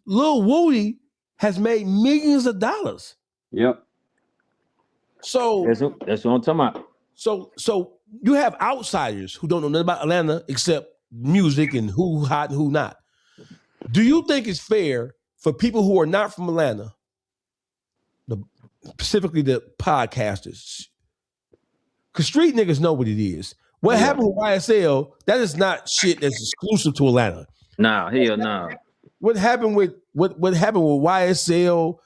Lil Woody has made millions of dollars. Yep. So that's what I'm talking about. So you have outsiders who don't know nothing about Atlanta except music and who hot and who not. Do you think it's fair for people who are not from Atlanta specifically the podcasters, because street niggas know what it is. What happened with YSL? That is not shit that's exclusive to Atlanta. Nah, hell nah. What happened with what happened with YSL?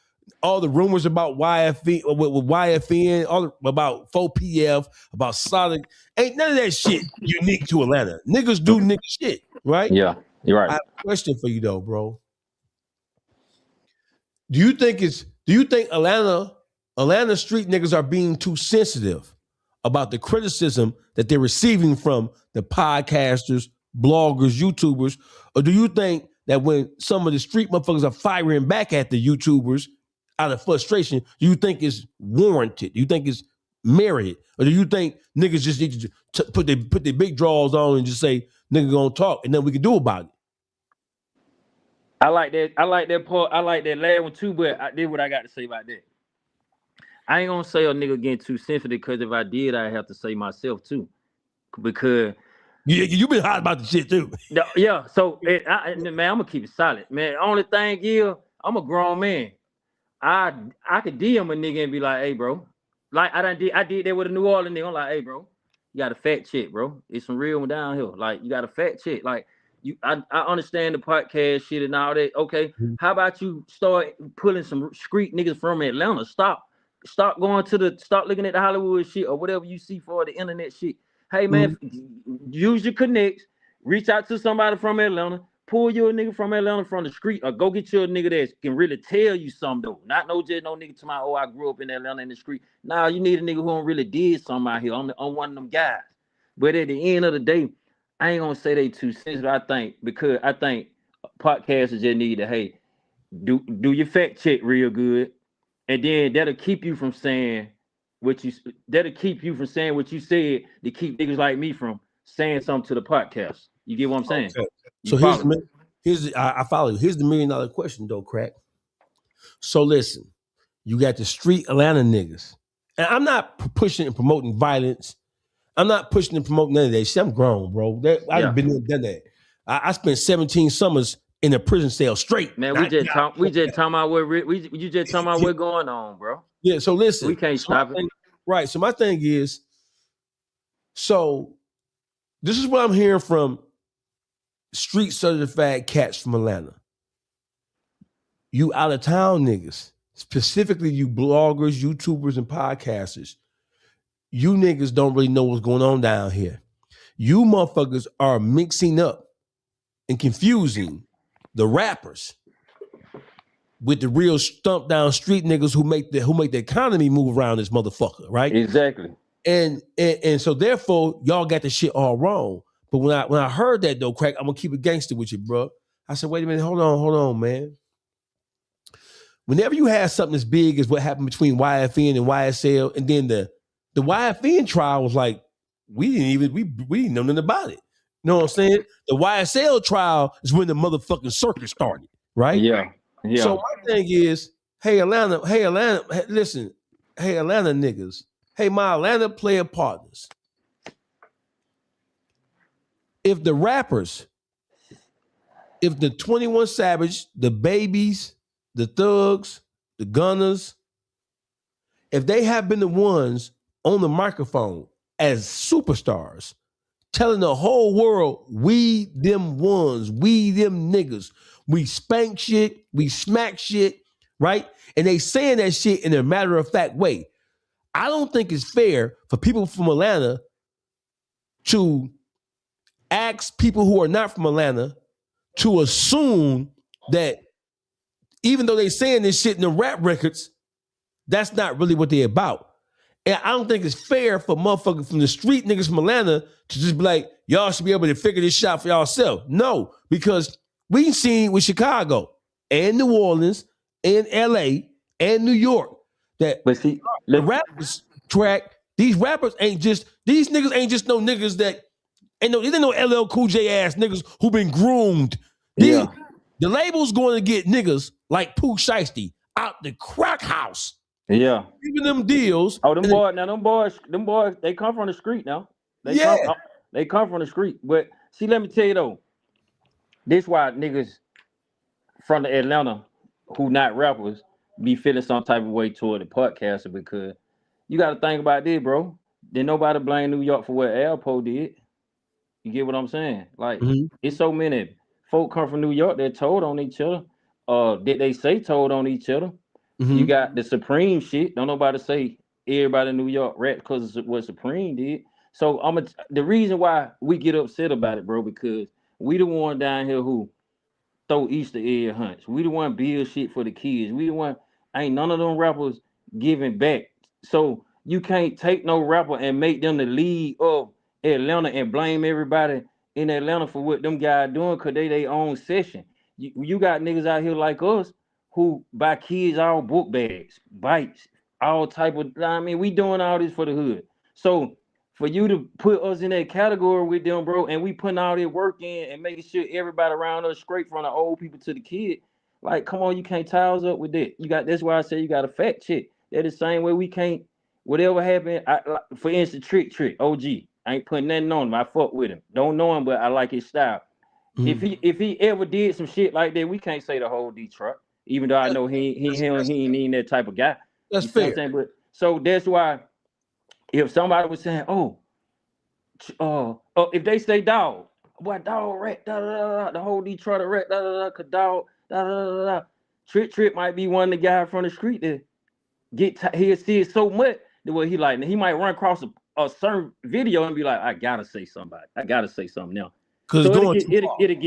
All the rumors about YFN, with YFN, about 4PF, about Sonic, ain't none of that shit unique to Atlanta. Niggas do nigga shit, right? Yeah, you're right. I have a question for you though, bro. Do you think Atlanta street niggas are being too sensitive about the criticism that they're receiving from the podcasters, bloggers, YouTubers? Or do you think that when some of the street motherfuckers are firing back at the YouTubers out of frustration, do you think it's warranted? Do you think it's merited? Or do you think niggas just need to put their big draws on and just say, nigga gonna talk, and then we can do about it? I like that part. I like that last one too, but I did what I got to say about that. I ain't gonna say a nigga getting too sensitive, because if I did, I have to say myself too. Because you been hot about the shit too. Yeah, so man, I'm gonna keep it solid, man. Only thing is, I'm a grown man. I could DM a nigga and be like, hey, bro. Like I did that with a New Orleans nigga. I'm like, hey, bro, you got a fact check, bro. It's some real one down here. Like, you got a fact check. Like, I understand the podcast shit and all that. Okay, how about you start pulling some street niggas from Atlanta? Stop going to start looking at the Hollywood shit or whatever you see for the internet shit. Hey man, use your connects, reach out to somebody from Atlanta, pull you a nigga from Atlanta from the street, or go get you a nigga that can really tell you something though. Not no nigga to my, oh, I grew up in Atlanta in the street. Nah, you need a nigga who don't really did something out here on one of them guys. But at the end of the day, I ain't gonna say they too sensitive. I think podcasters just need to, hey, do your fact check real good, and then that'll keep you from saying what you said, to keep niggas like me from saying something to the podcast. You get what I'm saying? Okay. So I follow you. Here's the $1 million question though, Crakk. So listen, you got the street Atlanta niggas, and I'm not pushing and promoting violence. I'm not pushing and promoting none of that shit. I'm grown, bro. I've been there, done that. I spent 17 summers in a prison cell straight. Man, we just talking about what's going on, bro. Yeah, so listen. We can't stop it. Right. So my thing is, so this is what I'm hearing from street certified cats from Atlanta. You out of town niggas, specifically you bloggers, YouTubers, and podcasters, you niggas don't really know what's going on down here. You motherfuckers are mixing up and confusing the rappers with the real stump down street niggas who make the economy move around this motherfucker, right? Exactly. And so therefore y'all got the shit all wrong. But when I heard that though, Crakk, I'm gonna keep it gangster with you, bro. I said, wait a minute, hold on, man. Whenever you have something as big as what happened between YFN and YSL, and then the YFN trial was like, we didn't know nothing about it. You know what I'm saying? The YSL trial is when the motherfucking circus started, right? Yeah. So my thing is, hey Atlanta, listen, hey Atlanta niggas, hey my Atlanta player partners. If the rappers, if the 21 Savage, the Babies, the Thugs, the Gunners, if they have been the ones on the microphone as superstars, telling the whole world, we them ones, we them niggas, we spank shit, we smack shit, right? And they saying that shit in a matter-of-fact way. I don't think it's fair for people from Atlanta to ask people who are not from Atlanta to assume that even though they saying this shit in the rap records, that's not really what they're about. And I don't think it's fair for motherfuckers from the street niggas from Atlanta to just be like, y'all should be able to figure this shit out for y'allself. No, because we seen with Chicago and New Orleans and LA and New York that the rappers Crakk, these niggas ain't just no niggas that they didn't know LL Cool J ass niggas who been groomed. The label's going to get niggas like Pooh Shiesty out the crack house. Yeah. Giving them deals. Oh, them boys, they come from the street now. They come from the street. But see, let me tell you though, this why niggas from the Atlanta who not rappers be feeling some type of way toward the podcaster because you got to think about this, bro. Then nobody blame New York for what Alpo did. You get what I'm saying? Like, Mhm. it's so many folk come from New York that told on each other. Did they say told on each other? You Mhm. got the Supreme shit. Don't nobody say everybody in New York rap because of what Supreme did. So the reason why we get upset about it, bro, because we the one down here who throw Easter egg hunts. We the one build shit for the kids. We the one ain't none of them rappers giving back. So you can't take no rapper and make them the lead of Atlanta and blame everybody in Atlanta for what them guys doing because they their own session. You got niggas out here like us who buy kids all book bags, bikes, all type of. I mean, we doing all this for the hood. So for you to put us in that category with them, bro, and we putting all that work in and making sure everybody around us straight from the old people to the kid, like, come on, you can't tie us up with that. You got that's why I say you got to fact check. That the same way we can't. Whatever happened, for instance, Trick, OG. I ain't putting nothing on him. I fuck with him. Don't know him, but I like his style. Mhm. If he ever did some shit like that, we can't say the whole Detroit. Even though I know he ain't that type of guy. That's You see what I'm fair. saying? But so that's why if somebody was saying, if they say dog, what dog rat, da, da, da, da, the whole Detroit rat, da, da, da, cause dog, da, da, da, da, da. Trick might be one of the guy from the street that he'll see it so much the way he might run across a certain video and be like, I gotta say somebody, I gotta say something now. Because So it's going too far. it'll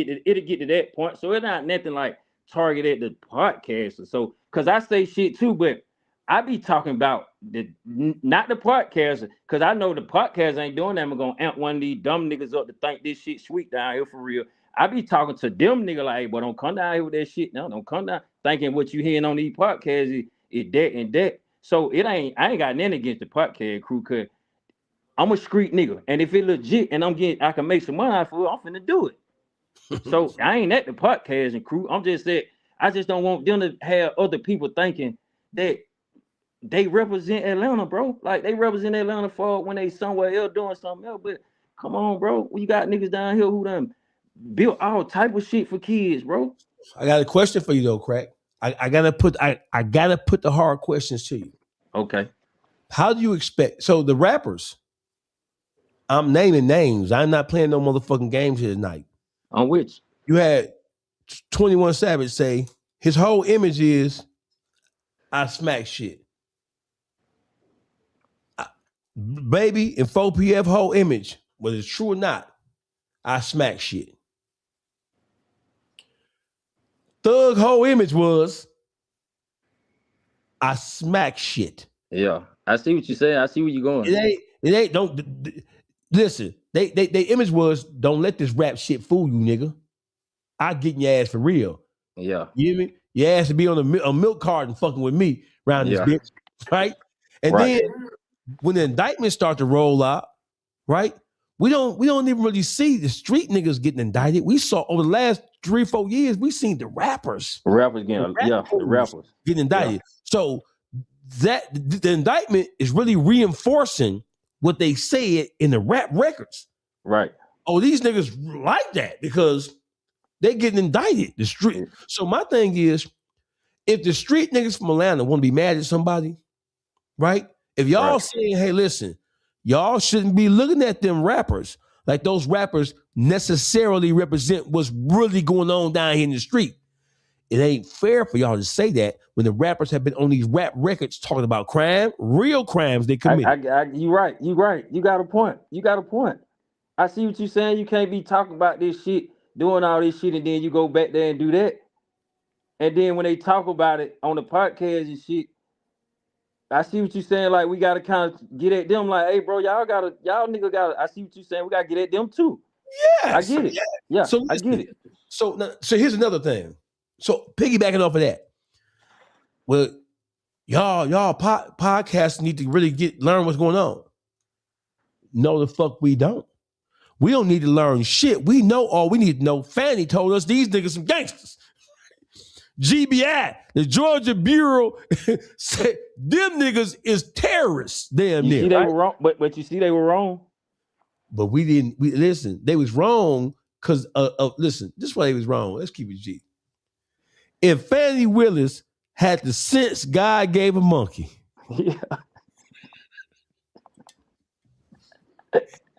get to that point. So it's not nothing like targeted the podcaster. So because I say shit too, but I be talking about not the podcaster, because I know the podcast ain't doing that. I'm gonna amp one of these dumb niggas up to think this shit sweet down here for real. I be talking to them nigga like, hey, but don't come down here with that shit. No, don't come down thinking what you hearing on these podcasts is that and that. So I ain't got nothing against the podcast crew, cause I'm a street nigga. And if it legit and I can make some money out of it, I'm finna do it. So I ain't at the podcasting crew. I'm just that I just don't want them to have other people thinking that they represent Atlanta, bro. Like they represent Atlanta for when they somewhere else doing something else. But come on, bro. We got niggas down here who done built all type of shit for kids, bro. I got a question for you though, Crakk. I gotta put the hard questions to you. Okay. How do you expect? So the rappers, I'm naming names. I'm not playing no motherfucking games here tonight. On which? You had 21 Savage say his whole image is I smack shit. Baby and 4PF whole image, whether it's true or not, I smack shit. Thug whole image was I smack shit. Yeah. I see what you say. I see where you're going. It ain't don't listen. They image was don't let this rap shit fool you, nigga. I get in your ass for real. Yeah. You hear me? Your ass to be on a milk carton fucking with me around this bitch, right? And Right. then when the indictments start to roll out, right? We don't even really see the street niggas getting indicted. We saw over the last 3-4 years, we seen the rappers. Rappers getting the rappers getting indicted. Yeah. So that the indictment is really reinforcing what they said in the rap records. Right. Oh, these niggas like that because they getting indicted. The street. Yeah. So my thing is, if the street niggas from Atlanta want to be mad at somebody, right? If y'all saying, hey, listen, y'all shouldn't be looking at them rappers like those rappers necessarily represent what's really going on down here in the street. It ain't fair for y'all to say that when the rappers have been on these rap records talking about crime, real crimes they commit. You right. You got a point. I see what you're saying. You can't be talking about this shit, doing all this shit, and then you go back there and do that. And then when they talk about it on the podcast and shit, I see what you're saying. Like, we gotta kind of get at them. Like, hey, bro, y'all nigga gotta. I see what you're saying. We gotta get at them too. Yeah, I get it. Yeah, so I get it. So here's another thing. So piggybacking off of that, well, y'all podcasts need to really learn what's going on. No, the fuck we don't. We don't need to learn shit. We know all we need to know. Fanny told us these niggas some gangsters. GBI, the Georgia Bureau, said them niggas is terrorists. Damn near. See, they were wrong, but you see, they were wrong. But we didn't. Listen. They was wrong because listen. This is why they was wrong. Let's keep it G. If Fannie Willis had the sense God gave a monkey. Yeah.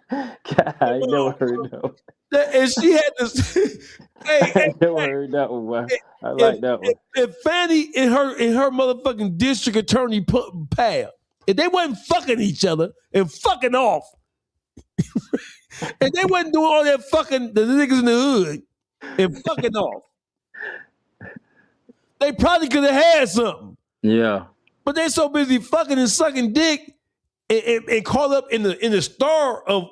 God, I ain't never heard that one. And she had this. I ain't never heard that one, boy. I like that one. If Fanny and her motherfucking district attorney Pierre, if they wasn't fucking each other and fucking off, and they wasn't doing all that fucking the niggas in the hood and fucking off, they probably could have had something. Yeah. But they so busy fucking and sucking dick and caught up in the star of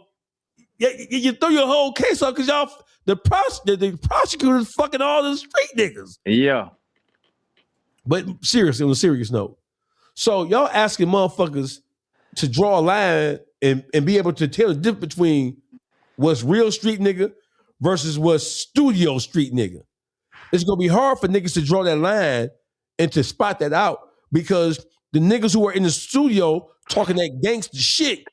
you throw your whole case off because y'all the prosecutors fucking all the street niggas. Yeah. But seriously, on a serious note, so y'all asking motherfuckers to draw a line and be able to tell the difference between what's real street nigga versus what's studio street nigga. It's gonna be hard for niggas to draw that line and to spot that out because the niggas who are in the studio talking that gangster shit,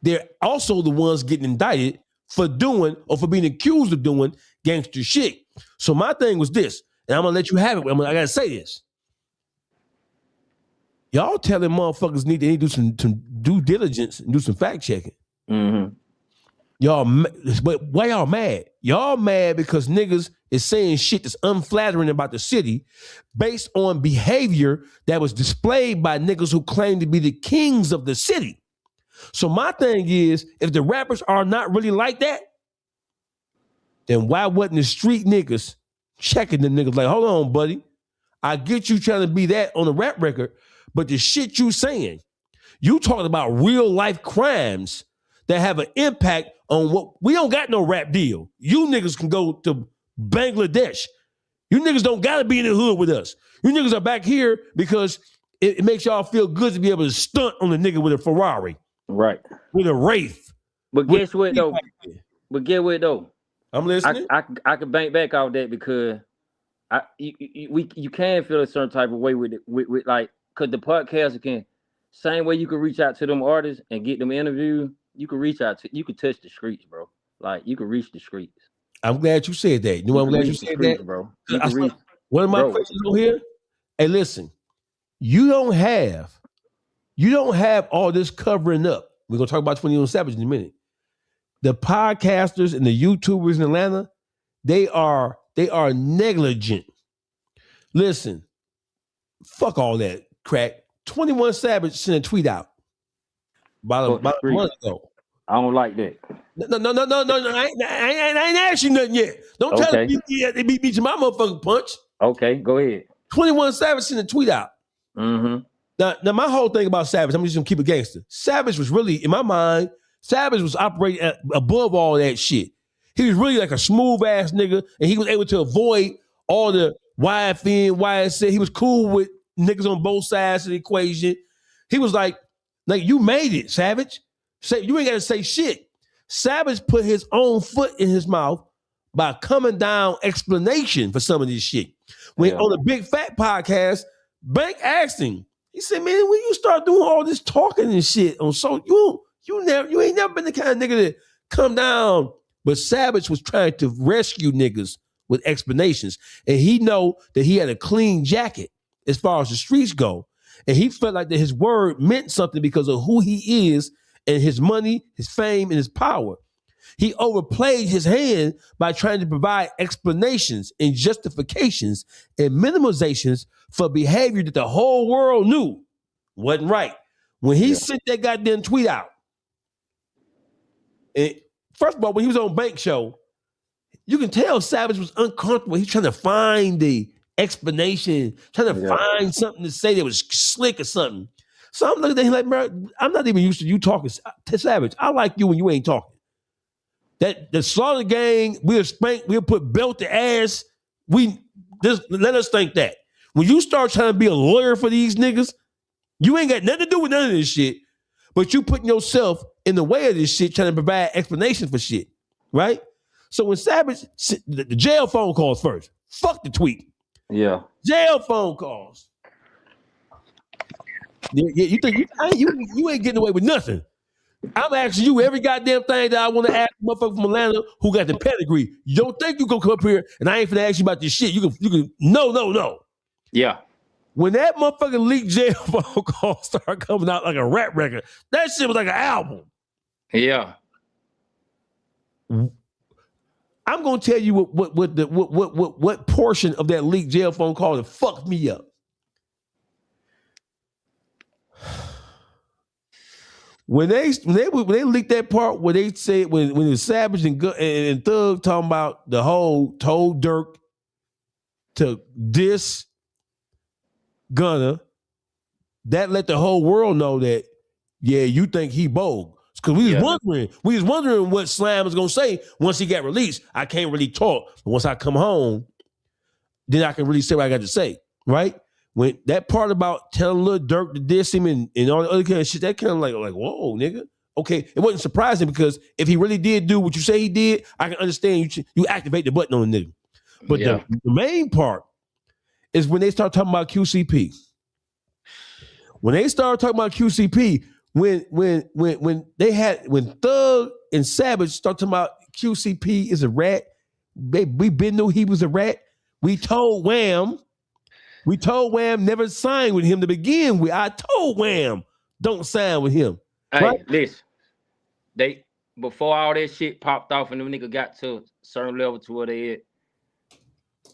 they're also the ones getting indicted for doing or for being accused of doing gangster shit. So my thing was this, and I'm gonna let you have it. I gotta say this. Y'all telling motherfuckers they need to do some due diligence and do some fact checking. Mm-hmm. Y'all, but why y'all mad? Y'all mad because niggas is saying shit that's unflattering about the city based on behavior that was displayed by niggas who claim to be the kings of the city. So my thing is, if the rappers are not really like that, then why wasn't the street niggas checking them niggas like, hold on, buddy, I get you trying to be that on a rap record, but the shit you saying, you talking about real life crimes that have an impact on what, we don't got no rap deal. You niggas can go to Bangladesh. You niggas don't gotta be in the hood with us. You niggas are back here because it makes y'all feel good to be able to stunt on a nigga with a Ferrari. Right. With a Wraith. But guess what though? I'm listening. I can bank back off that because you can feel a certain type of way with like, cause the podcaster can, same way you can reach out to them artists and get them interviewed, you can touch the streets, bro. Like you can reach the streets. I'm glad you said that. You know, I'm glad you said that, bro. One of my questions on here. Hey, listen, you don't have all this covering up. We're gonna talk about 21 Savage in a minute. The podcasters and the YouTubers in Atlanta, they are negligent. Listen, fuck all that crack. 21 Savage sent a tweet out about a month ago. I don't like that. No. I ain't asked you nothing yet. Don't tell me they beat me to my motherfucking punch. Okay, go ahead. 21 Savage sent a tweet out. Mm-hmm. Now my whole thing about Savage, I'm just gonna keep it gangster. Savage was really, in my mind, Savage was operating above all that shit. He was really like a smooth ass nigga, and he was able to avoid all the YFN, YSL. He was cool with niggas on both sides of the equation. He was like you made it, Savage. You ain't gotta say shit. Savage put his own foot in his mouth by coming down explanation for some of this shit. When on the Big Fat podcast, Bank asked him, he said, man, when you start doing all this talking and shit on you ain't never been the kind of nigga that come down. But Savage was trying to rescue niggas with explanations. And he know that he had a clean jacket as far as the streets go. And he felt like that his word meant something because of who he is and his money, his fame, and his power. He overplayed his hand by trying to provide explanations and justifications and minimizations for behavior that the whole world knew wasn't right. When he sent that goddamn tweet out, and first of all, when he was on Bank Show, you can tell Savage was uncomfortable. He's trying to find the explanation, trying to find something to say that was slick or something. So I'm looking at him like, bro, I'm not even used to you talking to Savage. I like you when you ain't talking. That the Slaughter Gang, we'll spank, we'll put belt to ass. Let us think that. When you start trying to be a lawyer for these niggas, you ain't got nothing to do with none of this shit, but you putting yourself in the way of this shit, trying to provide explanation for shit, right? So when Savage, the jail phone calls first, fuck the tweet. Yeah. Jail phone calls. You think you ain't getting away with nothing. I'm asking you every goddamn thing that I want to ask a motherfucker from Atlanta who got the pedigree. You don't think you gonna come up here and I ain't finna ask you about this shit. You can no. Yeah. When that motherfucking leaked jail phone call started coming out like a rap record, that shit was like an album. Yeah. I'm gonna tell you what portion of that leaked jail phone call that fucked me up. When they leaked that part where they said when it was Savage and Thug talking about the whole told Dirk to diss Gunna, that let the whole world know that you think he bold. Because we was wondering what Slam was gonna say once he got released. I can't really talk, but once I come home, then I can really say what I got to say, right? When that part about telling Lil Durk to diss him and all the other kind of shit, that kind of like whoa, nigga. Okay, it wasn't surprising because if he really did do what you say he did, I can understand you activate the button on the nigga. But the main part is when they start talking about QCP. When they started talking about QCP, when Thug and Savage started talking about QCP is a rat, we been knew he was a rat. We told Wham never sign with him to begin with. I told Wham don't sign with him. Hey, right? listen. Before all that shit popped off and them nigga got to a certain level to where they at,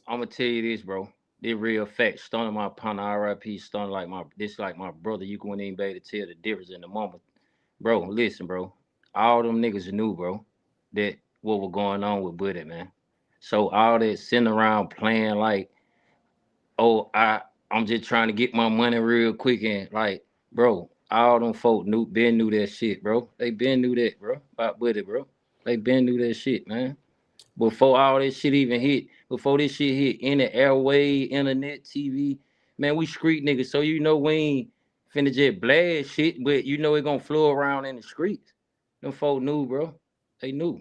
I'm gonna tell you this, bro. They real fact. Stunna my partner, R.I.P. Stunna like my brother. You couldn't even be able to tell the difference in the moment. Bro, listen, bro. All them niggas knew, bro, that what was going on with Bruddah, man. So all that sitting around playing like, oh, I'm just trying to get my money real quick and like, bro, all them folk knew that shit, bro. They been knew that, bro, about Bruddah, bro. They been knew that shit, man. Before all this shit even hit, before this shit hit in the airway, internet, TV, man, we street niggas. So you know we ain't finna just blast shit, but you know it gonna flow around in the streets. Them folk knew, bro. They knew.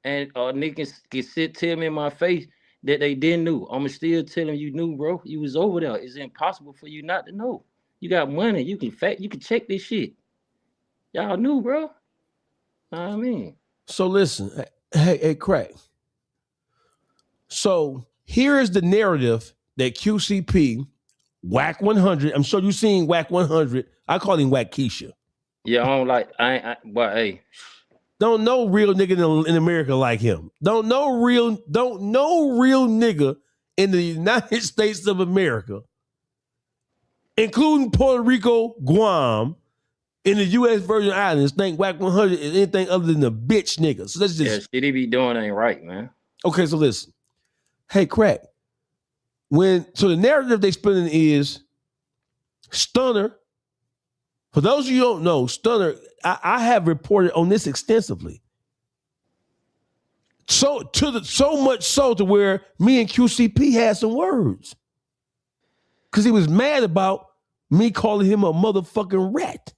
And niggas can tell me in my face that they didn't know. I'ma still tell them you knew, bro. You was over there. It's impossible for you not to know. You got money. You can check this shit. Y'all knew, bro. Know what I mean? So listen, hey, Crakk. So here is the narrative that QCP, Whack 100. I'm sure you've seen Whack 100. I call him Whack Keisha. Yeah, I don't like. But hey, don't know real nigga in America like him. Don't know real nigga in the United States of America, including Puerto Rico, Guam, in the U.S. Virgin Islands. Think Whack 100 is anything other than a bitch nigga. So that's just shit he be doing ain't right, man. Okay, so listen. Hey, Crakk. So the narrative they spinning is Stunna. For those of you who don't know, Stunna, I have reported on this extensively. So much so to where me and QCP had some words. Because he was mad about me calling him a motherfucking rat.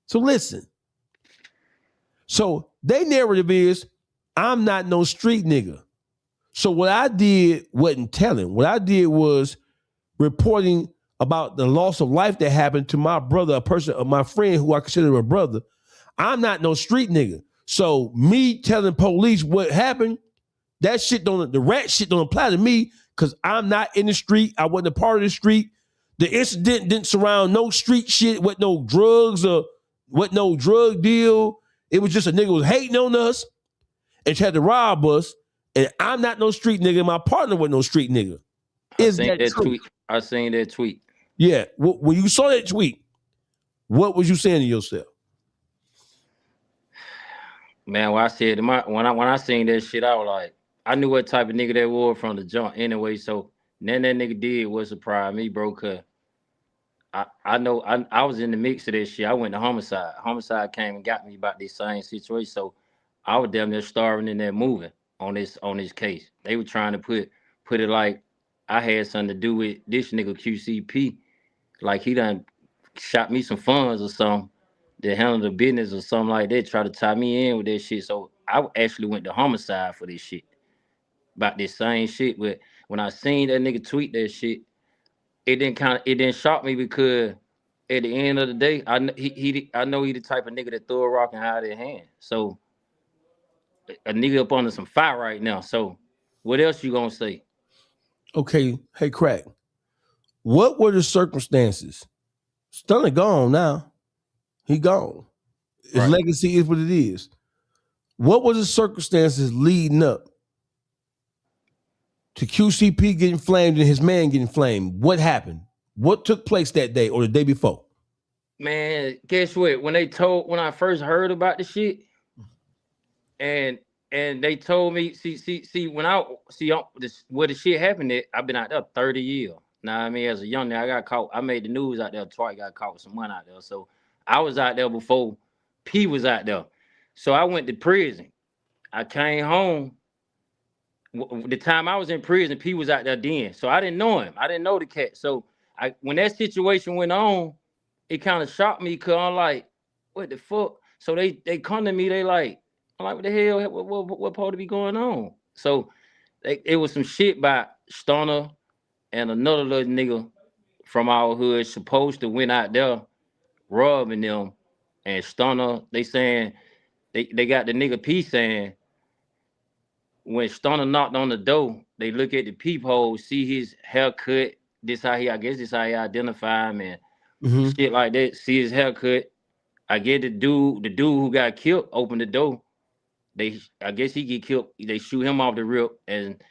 So listen. So their narrative is, I'm not no street nigga. So what I did wasn't telling. What I did was reporting about the loss of life that happened to my brother, my friend who I consider a brother. I'm not no street nigga. So me telling police what happened, the rat shit don't apply to me because I'm not in the street. I wasn't a part of the street. The incident didn't surround no street shit with no drugs or with no drug deal. It was just a nigga was hating on us and tried to rob us. And I'm not no street nigga. My partner was no street nigga. Is that true? Tweet. I seen that tweet. Yeah. When you saw that tweet, what was you saying to yourself? Man, when I seen that shit, I was like, I knew what type of nigga that was from the jump anyway. So then that nigga did what surprised me, bro. Cause I know I was in the mix of this shit. I went to homicide. Homicide came and got me about this same situation. So I was damn near starving in there moving on this case. They were trying to put it like I had something to do with this nigga QCP. Like he done shot me some funds or something to handle the business or something like that, try to tie me in with that shit. So I actually went to homicide for this shit. About this same shit. But when I seen that nigga tweet that shit, it didn't shock me because at the end of the day, I know he the type of nigga that throw a rock and hide their hand. So a nigga up under some fire right now. So what else you gonna say? Okay, hey Crakk. What were the circumstances? Stunna gone now. He gone. His Right. legacy is what it is. What were the circumstances leading up to QCP getting flamed and his man getting flamed? What happened? What took place that day or the day before? Man, guess what? When I first heard about the shit, and they told me, where the shit happened at, I've been out there 30 years. Now, I mean, as a young man, I got caught. I made the news out there twice, got caught with some money out there. So I was out there before P was out there. So I went to prison. I came home. The time I was in prison, P was out there then. So I didn't know him. I didn't know the cat. So when that situation went on, it kind of shocked me because I'm like, what the fuck? So they come to me, they like, I'm like, what the hell? What supposed to be going on? So it was some shit by Stunna and another little nigga from our hood supposed to went out there robbing them. And Stunna, they saying, they got the nigga P saying, when Stunna knocked on the door, they look at the peephole, see his haircut. This how he identify him and shit like that. See his haircut. I get the dude who got killed, opened the door. I guess he get killed. They shoot him off the rip, and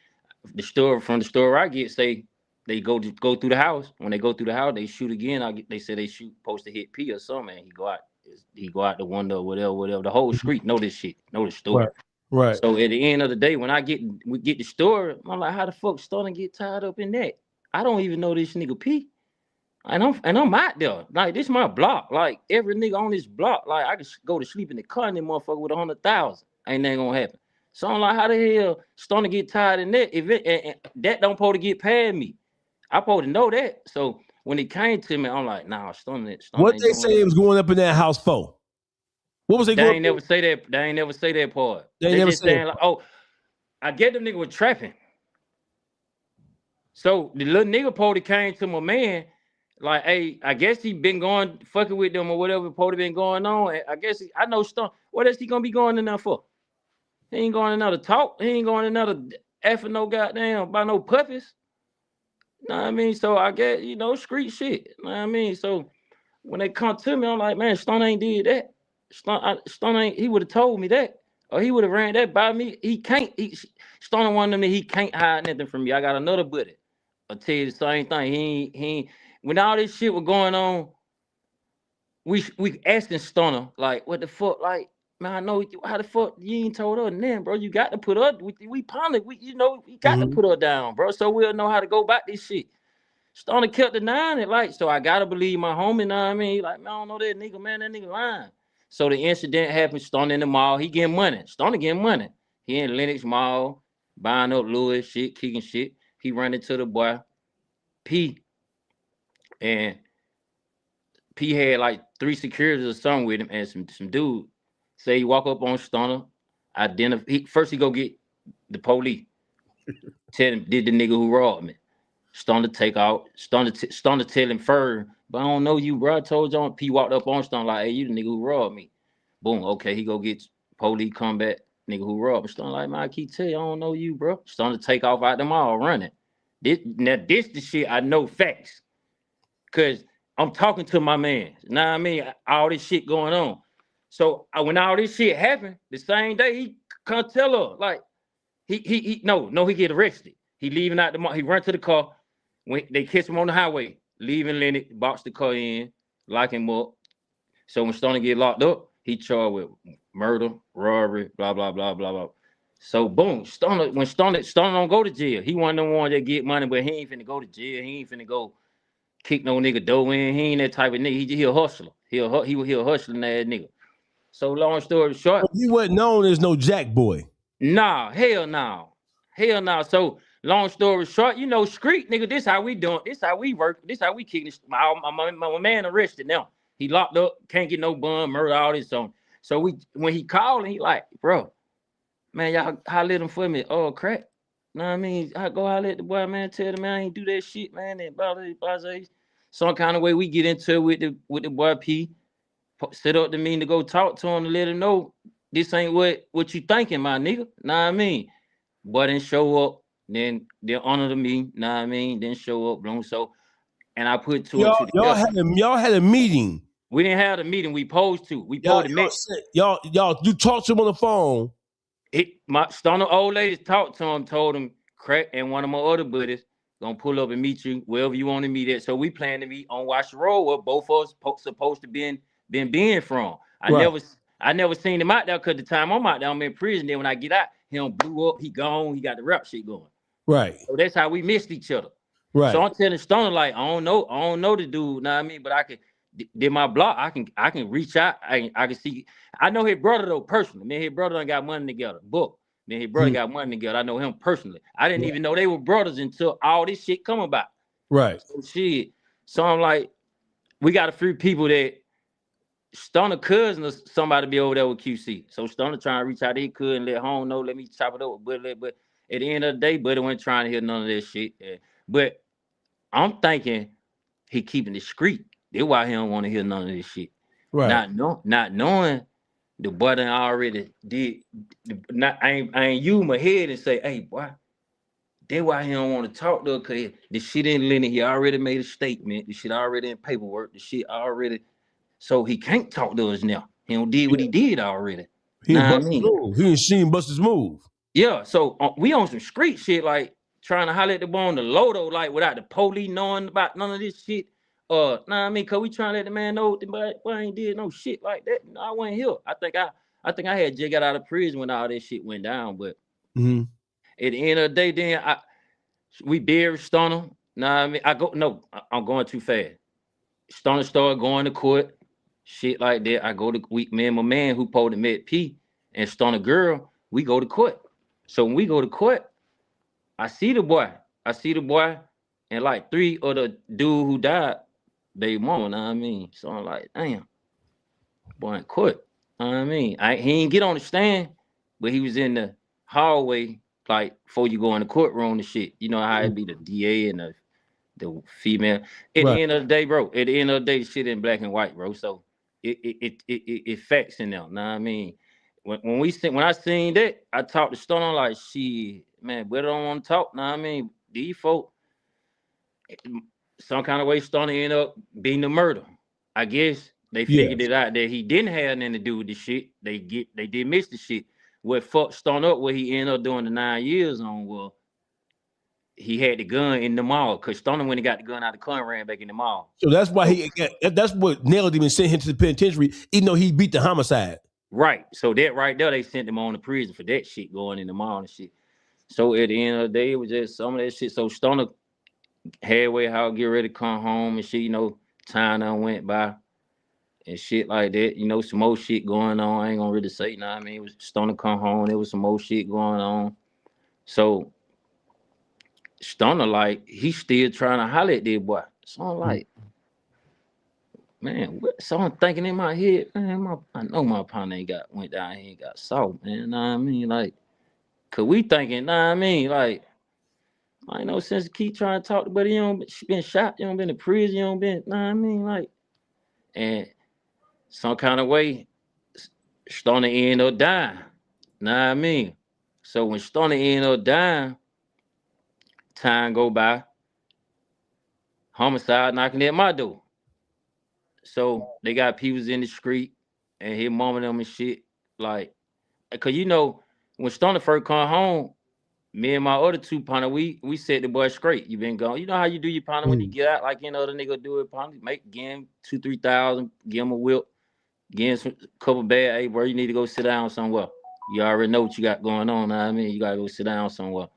from the store I get say they go through the house. When they go through the house, they shoot again. They say they shoot supposed to hit P or something. And he go out the window, whatever. The whole street know this shit, know the story. Right. So at the end of the day, when we get the story, I'm like, how the fuck starting to get tied up in that? I don't even know this nigga P. And I'm out there. Like, this my block. Like, every nigga on this block, like, I could go to sleep in the car and that motherfucker with 100,000. Ain't nothing gonna happen. So I'm like, how the hell starting to get tied in that? And that don't supposed to get past me. I supposed to know that. So when it came to me, I'm like, nah, Stunna. What they say it was going up in that house for? What was they going? They ain't never say that. They ain't never say that part. They never just say saying like, oh, I get them nigga was trapping. So the little nigga probably came to my man, like, hey, I guess he been going fucking with them or whatever probably been going on. I guess I know Stunna. What else he gonna be going in there for? He ain't going another talk. He ain't going another effing no goddamn by no puppies. Know what I mean? So I guess, street shit. Know what I mean? So when they come to me, I'm like, man, Stunna ain't did that. Stunna ain't, he would have told me that. Or he would have ran that by me. He can't. Stunna one of them that he can't hide nothing from me. I got another buddy. I'll tell you the same thing. He ain't. When all this shit was going on, we asking Stunna, like, what the fuck? Like, man, I know how the fuck you ain't told her then, bro. You got to put her. We panic. We got to put her down, bro. So we'll know how to go back this shit. Stunna kept denying it, like, so I gotta believe my homie. Know what I mean? Like, man, I don't know that nigga, man. That nigga lying. So the incident happened. Stunna in the mall. He getting money. Stunna getting money. He in Lenox Mall buying up Louis shit, kicking shit. He run into the boy P, and P had like 3 securities or something with him, and some dude say he walk up on Stunna, first he go get the police. Tell him, did the nigga who robbed me. Stunna take out. Stunna tell him fur, but I don't know you, bro. I told y'all. P walked up on Stunna like, hey, you the nigga who robbed me. Boom. Okay, he go get police combat nigga who robbed me. Stunna like, man, I keep telling you, I don't know you, bro. Stunna take off out the mall running. This the shit I know facts. Cause I'm talking to my man. You know what I mean? All this shit going on. So when all this shit happened, the same day he come tell her, like, he get arrested. He leaving out the mall. He run to the car. When they kiss him on the highway, leaving Lennox, box the car in, lock him up. So when Stunna get locked up, he charged with murder, robbery, blah, blah, blah, blah, blah. So boom, Stunna don't go to jail. He one of them ones that get money, but he ain't finna go to jail. He ain't finna go kick no nigga dough in. He ain't that type of nigga. He a hustler. He a hustling ass nigga. So long story short, he wasn't known as no jack boy. Nah, hell no. Hell no. So long story short, street nigga, this how we doing. This how we work. This how we kicking this. My man arrested now. He locked up, can't get no bun, murder, all this on. So when he called, he like, bro, man, y'all holler at him for me. Oh, Crakk. Know what I mean? I go holler at the boy, man, tell the man I ain't do that shit, man. And blah, blah, blah, blah. Some kind of way we get into it with the boy P. Set up the meeting to go talk to him to let him know this ain't what you thinking, my nigga. Know what I mean? But then show up, then honor the meeting, know what I mean? Then show up, boom. So and I put two and two Y'all together. had a meeting. We didn't have the meeting. We posed to. We Y'all, posed to meet. you talked to him on the phone. My Stunna old lady talked to him, told him Crakk and one of my other buddies gonna pull up and meet you wherever you want to meet at. So we plan to meet on Wash Road, where both of us supposed to been from. I never seen him out there because the time I'm out there, I'm in prison. Then when I get out, him blew up, he gone, he got the rap shit going. Right. So that's how we missed each other. Right. So I'm telling Stunna, like, I don't know the dude, know what I mean? But I can did my block, I can reach out, I can see. I know his brother though personally. Me and his brother done got money together. Book. Me and his brother got money together. I know him personally. I didn't even know they were brothers until all this shit come about. Right. So shit. So I'm like, we got a few people that Stunna cousin or somebody be over there with QC. So Stunna trying to reach out to his cousin, let home know, let me chop it up with Buddy. But at the end of the day, Buddy wasn't trying to hear none of that shit. But I'm thinking he keeping it discreet. That's why he don't want to hear none of this shit. Right. Not knowing the boy done already did. I ain't use my head and say, hey, boy, that's why he don't want to talk to her, because the shit in Lenny, he already made a statement. The shit already in paperwork. The shit already. So he can't talk to us now. He don't did what he did already. He ain't seen Buster's move. Yeah, so we on some street shit, like trying to holler at the boy on the low though, like without the police knowing about none of this shit. Nah, I mean, cause we trying to let the man know the boy ain't did no shit like that. No, I wasn't here. I think I had just got out of prison when all this shit went down. But at the end of the day, then we buried Stunna. Nah, I mean, I'm going too fast. Stunna started going to court, shit like that. I go to me and my man who pulled the Met P and Stunna girl, we go to court. So when we go to court, I see the boy, and like 3 of the dude who died, they mama, know what I mean? So I'm like, damn, boy in court. Know what I mean? He ain't get on the stand, but he was in the hallway, like before you go in the courtroom and shit. You know how it be the DA and the female. At the end of the day, bro, the shit in black and white, bro. So it facts in there. Know what I mean? When I seen that, I talked to Stunna like, shit, man, but I don't want to talk. Know what I mean? These folk, some kind of way Stunna ended up being the murder. I guess they figured it out that he didn't have nothing to do with the shit. They did miss the shit. What fucked Stunna up, what he ended up doing the 9 years on, well, he had the gun in the mall, because Stunna, when he got the gun out of the car, ran back in the mall. So that's why that's what nailed him and sent him to the penitentiary, even though he beat the homicide. Right. So that right there, they sent him on to prison for that shit, going in the mall and shit. So at the end of the day, it was just some of that shit. So Stunna halfway how get ready to come home and shit, time done went by and shit like that. Some more shit going on. I ain't gonna really say, I mean, it was Stunna come home, there was some more shit going on. So Stunna, like, he still trying to holler at that boy. So I'm like, man, so I'm thinking in my head, man, I know my partner went down here and got salt, man. Know what I mean? Like, cause we thinking, know what I mean? Like, I ain't no sense to keep trying to talk to, but you don't been shot, you don't been in prison, you don't been, know what I mean? Like, and some kind of way, Stunna ended up dying. Know what I mean? So when Stunna ended up dying, time go by, homicide knocking at my door. So they got people in the street and his mama them and shit. Like, cause when Stunna first come home, me and my other 2 partner, we set the boy straight. You been gone. You know how you do your partner when you get out, like other nigga do it, partner, give him 2,000-3,000, give him a whip, give him a couple bad, hey bro, you need to go sit down somewhere. You already know what you got going on, know what I mean? You gotta go sit down somewhere.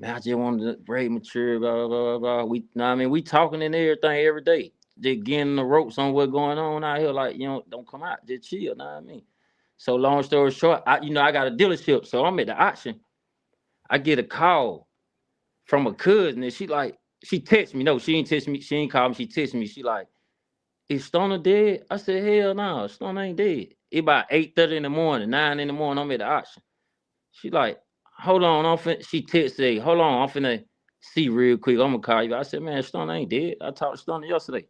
Man, I just wanted to break mature, blah, blah, blah, blah. We, know what I mean? We talking and everything every day. Just getting the ropes on what's going on out here. Like, don't come out, just chill, know what I mean? So long story short, I got a dealership, so I'm at the auction. I get a call from a cousin, and she texts me. No, she ain't text me. She ain't call me. She text me. She like, is Stunna dead? I said, hell no, Stunna ain't dead. It about 8:30 in the morning, 9 in the morning, I'm at the auction. She like, hold on, she texted, hold on, I'm finna see real quick. I'm gonna call you. I said, man, Stunna ain't dead. I talked to Stunna yesterday.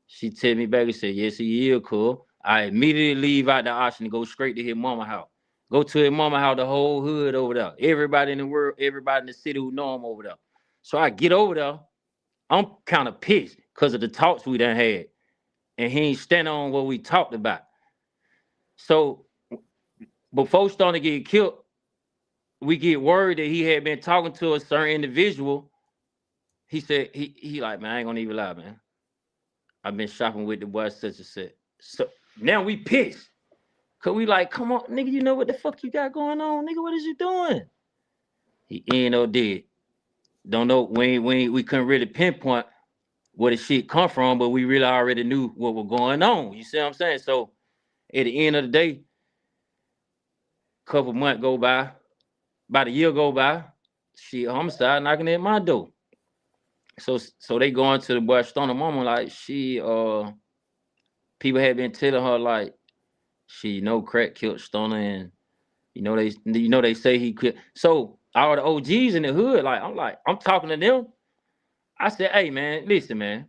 She tell me back and said, yes, he is, cool. I immediately leave out the auction and go straight to his mama house. Go to his mama house, the whole hood over there. Everybody in the world, everybody in the city who know him over there. So I get over there. I'm kind of pissed because of the talks we done had. And he ain't stand on what we talked about. So before Stunna get killed, we get word that he had been talking to a certain individual. He said, he like, man, I ain't gonna even lie, man. I've been shopping with the boy such and such. So now we pissed. Cause we like, come on, nigga, you know what the fuck you got going on? Nigga, what is you doing? He ain't no dead. Don't know, we couldn't really pinpoint where the shit come from, but we really already knew what was going on. You see what I'm saying? So at the end of the day, couple months go by, about a year go by, shit, homicide knocking at my door. So they going to the boy Stunna mama like people had been telling her like Crakk killed Stunna and they say he quit. So all the OGs in the hood, I'm talking to them. I said, hey man, listen, man.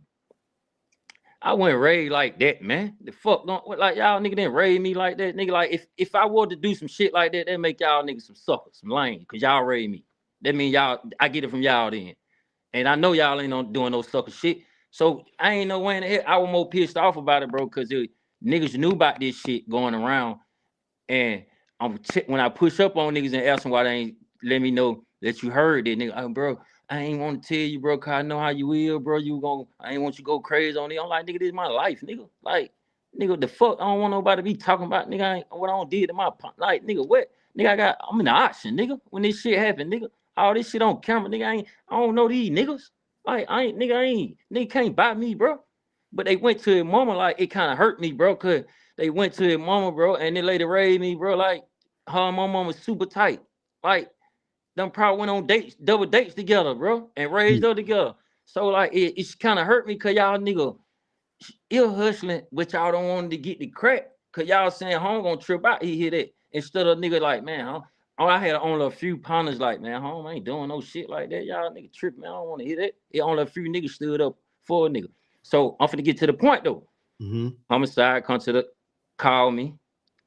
I wasn't raised like that, man. The fuck don't like y'all nigga didn't raise me like that. Nigga, like if I were to do some shit like that, that make y'all niggas some suckers, some lame, cause y'all raised me. That mean I get it from y'all then. And I know y'all ain't doing no sucker shit. So I ain't no way in the head. I was more pissed off about it, bro, because niggas knew about this shit going around. And when I push up on niggas and ask them why they ain't let me know that you heard that, nigga, bro, I ain't want to tell you, bro, because I know how you will, bro. I ain't want you to go crazy on it. I'm like, nigga, this is my life, nigga. Like, nigga, the fuck? I don't want nobody to be talking about, nigga, what I don't did to my, like, nigga, what? Nigga, I'm in the auction, nigga, when this shit happened, nigga. All this shit on camera, nigga. I don't know these niggas. Like, nigga can't buy me, bro. But they went to his mama, like, it kind of hurt me, bro, because they went to his mama, bro, and the lady raised me, bro, like, her and my mama was super tight. Like, them probably went on dates, double dates together, bro, and raised up together. So, like, it's kind of hurt me because y'all nigga ill hustling, but y'all don't want to get the crack because y'all saying home gonna trip out. He hear that instead of nigga like, man, huh? I had only a few partners like, man, home ain't doing no shit like that. Y'all nigga tripping, man. I don't want to hear that. It only a few niggas stood up for a nigga. So I'm finna get to the point though. Homicide come to call me,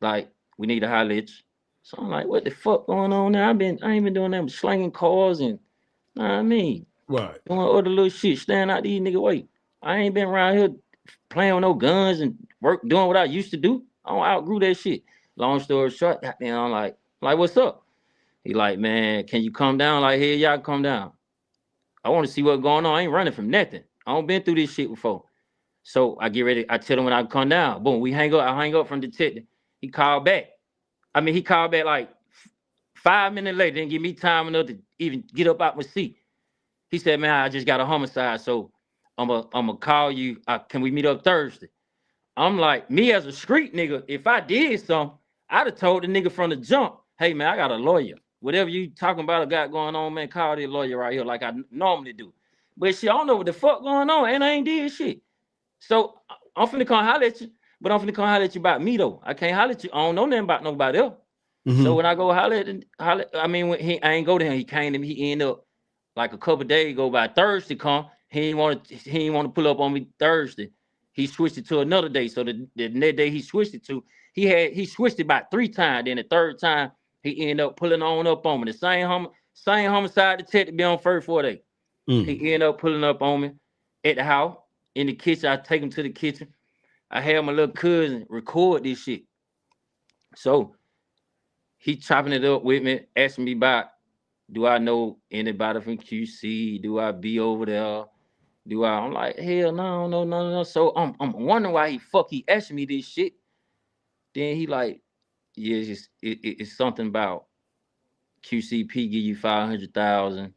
like, we need to holler at you. So I'm like, what the fuck going on now? I ain't been doing that, slanging cars and, know what I mean? Right. Doing other little shit, staying out these nigga way. I ain't been around here playing with no guns and doing what I used to do. I don't outgrew that shit. Long story short, goddamn, I'm like, what's up? He like, man, can you come down? Like, hey, y'all come down. I want to see what's going on. I ain't running from nothing. I don't been through this shit before. So I get ready. I tell him when I come down. Boom, we hang up. I hang up from the detective. He called back. He called back like 5 minutes later. Didn't give me time enough to even get up out my seat. He said, man, I just got a homicide. So I'm gonna call you. Can we meet up Thursday? I'm like, me as a street nigga, if I did something, I'd have told the nigga from the jump, hey, man, I got a lawyer. Whatever you talking about or got going on, man, call the lawyer right here like I normally do. But shit, I don't know what the fuck going on, and I ain't did shit. So I'm finna come holler at you, but I'm finna come holler at you about me, though. I can't holler at you. I don't know nothing about nobody else. So when I go holler at when I ain't go to him, he came to me, he ended up like a couple days go by. Thursday come, he ain't want to pull up on me Thursday. He switched it to another day. So the next day he switched it to, he switched it about 3 times. Then the third time he ended up pulling up on me. The same homicide detective be on first 4 days. He ended up pulling up on me at the house in the kitchen. I take him to the kitchen. I had my little cousin record this shit. So he chopping it up with me, asking me about, do I know anybody from QC? Do I be over there? I'm like, hell no. So I'm wondering why he asking me this shit. Then he like, yeah, it's something about QCP give you 500,000.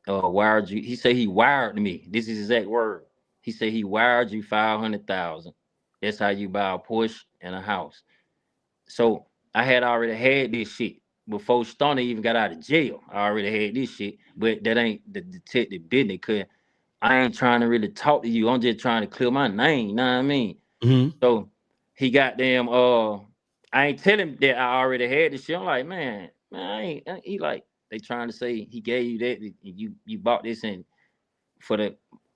Wired you. He said he wired me. This is his exact word. He said he wired you 500,000. That's how you buy a Porsche and a house. So I had already had this shit before Stunna even got out of jail. I already had this shit, but that ain't the detective business. Cause I ain't trying to really talk to you. I'm just trying to clear my name. You know what I mean? So he goddamn, I ain't tell him that I already had this shit. I'm like, man, he like, they trying to say he gave you that. You bought this in for the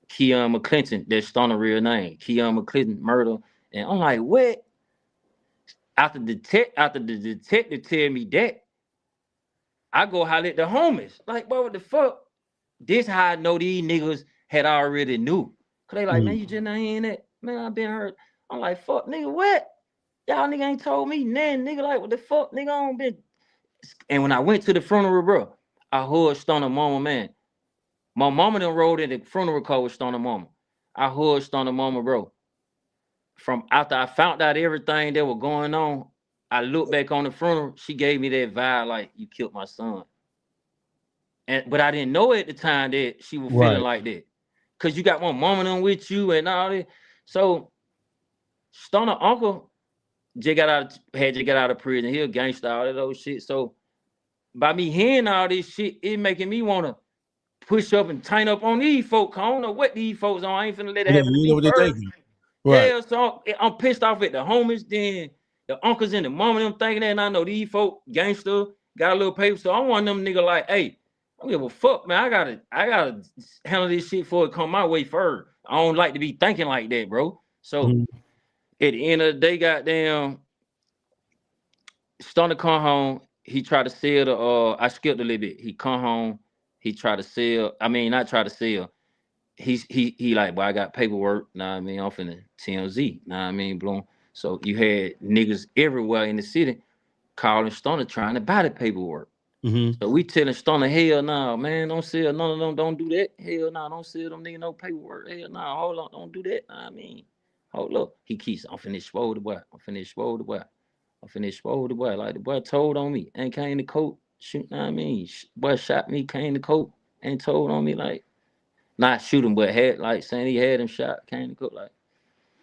Keon McClinton. That's Stunna real name. Keon McClinton murder. And I'm like, what? After the detective tell me that, I go holler at the homies. Like, bro, what the fuck? This how I know these niggas had already knew. Cause they like, man, you just not hearing that. Man, I been hurt. I'm like, fuck, nigga, what? Y'all nigga ain't told me nothing, nigga. Like, what the fuck, nigga? I don't been. And when I went to the funeral, bro, I hugged Stunna mama, man. My mama done rode in the funeral car with Stunna mama. I hugged Stunna mama, bro. From after I found out everything that was going on, I looked back on the funeral. She gave me that vibe like, you killed my son. But I didn't know at the time that she was feeling like that. Cause you got one mama done with you and all that. So Stunna uncle just got out of prison. He a gangster, all of those shit. So by me hearing all this shit, it making me wanna push up and tighten up on these folks. I don't know what these folks on. I ain't finna let it happen to me. You know what they're thinking. Right. Yeah, so I'm pissed off at the homies, then the uncles and the mama them thinking that, and I know these folk gangster got a little paper. So I want them nigga like, hey, I don't give a fuck, man. I gotta handle this shit before it come my way first. I don't like to be thinking like that, bro. So at the end of the day, goddamn, Stunna come home. He tried to sell the I skipped a little bit. He come home, he tried to sell. I mean, not try to sell. He like, boy, I got paperwork. Nah, I mean, I'm finna TMZ. Nah, I mean, bloom. So you had niggas everywhere in the city calling Stunna trying to buy the paperwork. So we telling Stunna, hell nah, man, don't sell none of them, don't do that. Hell nah, don't sell them nigga no paperwork. Hell nah, hold on, don't do that. Nah, I mean, hold up. He keeps, I'm finna expose the boy. I'm finna expose the boy. I'm finna expose the boy. Like the boy told on me and came to court. Shoot, nah, I mean, boy shot me, came to court and told on me like. Not shoot him, but had like saying he had him shot, came to cook like.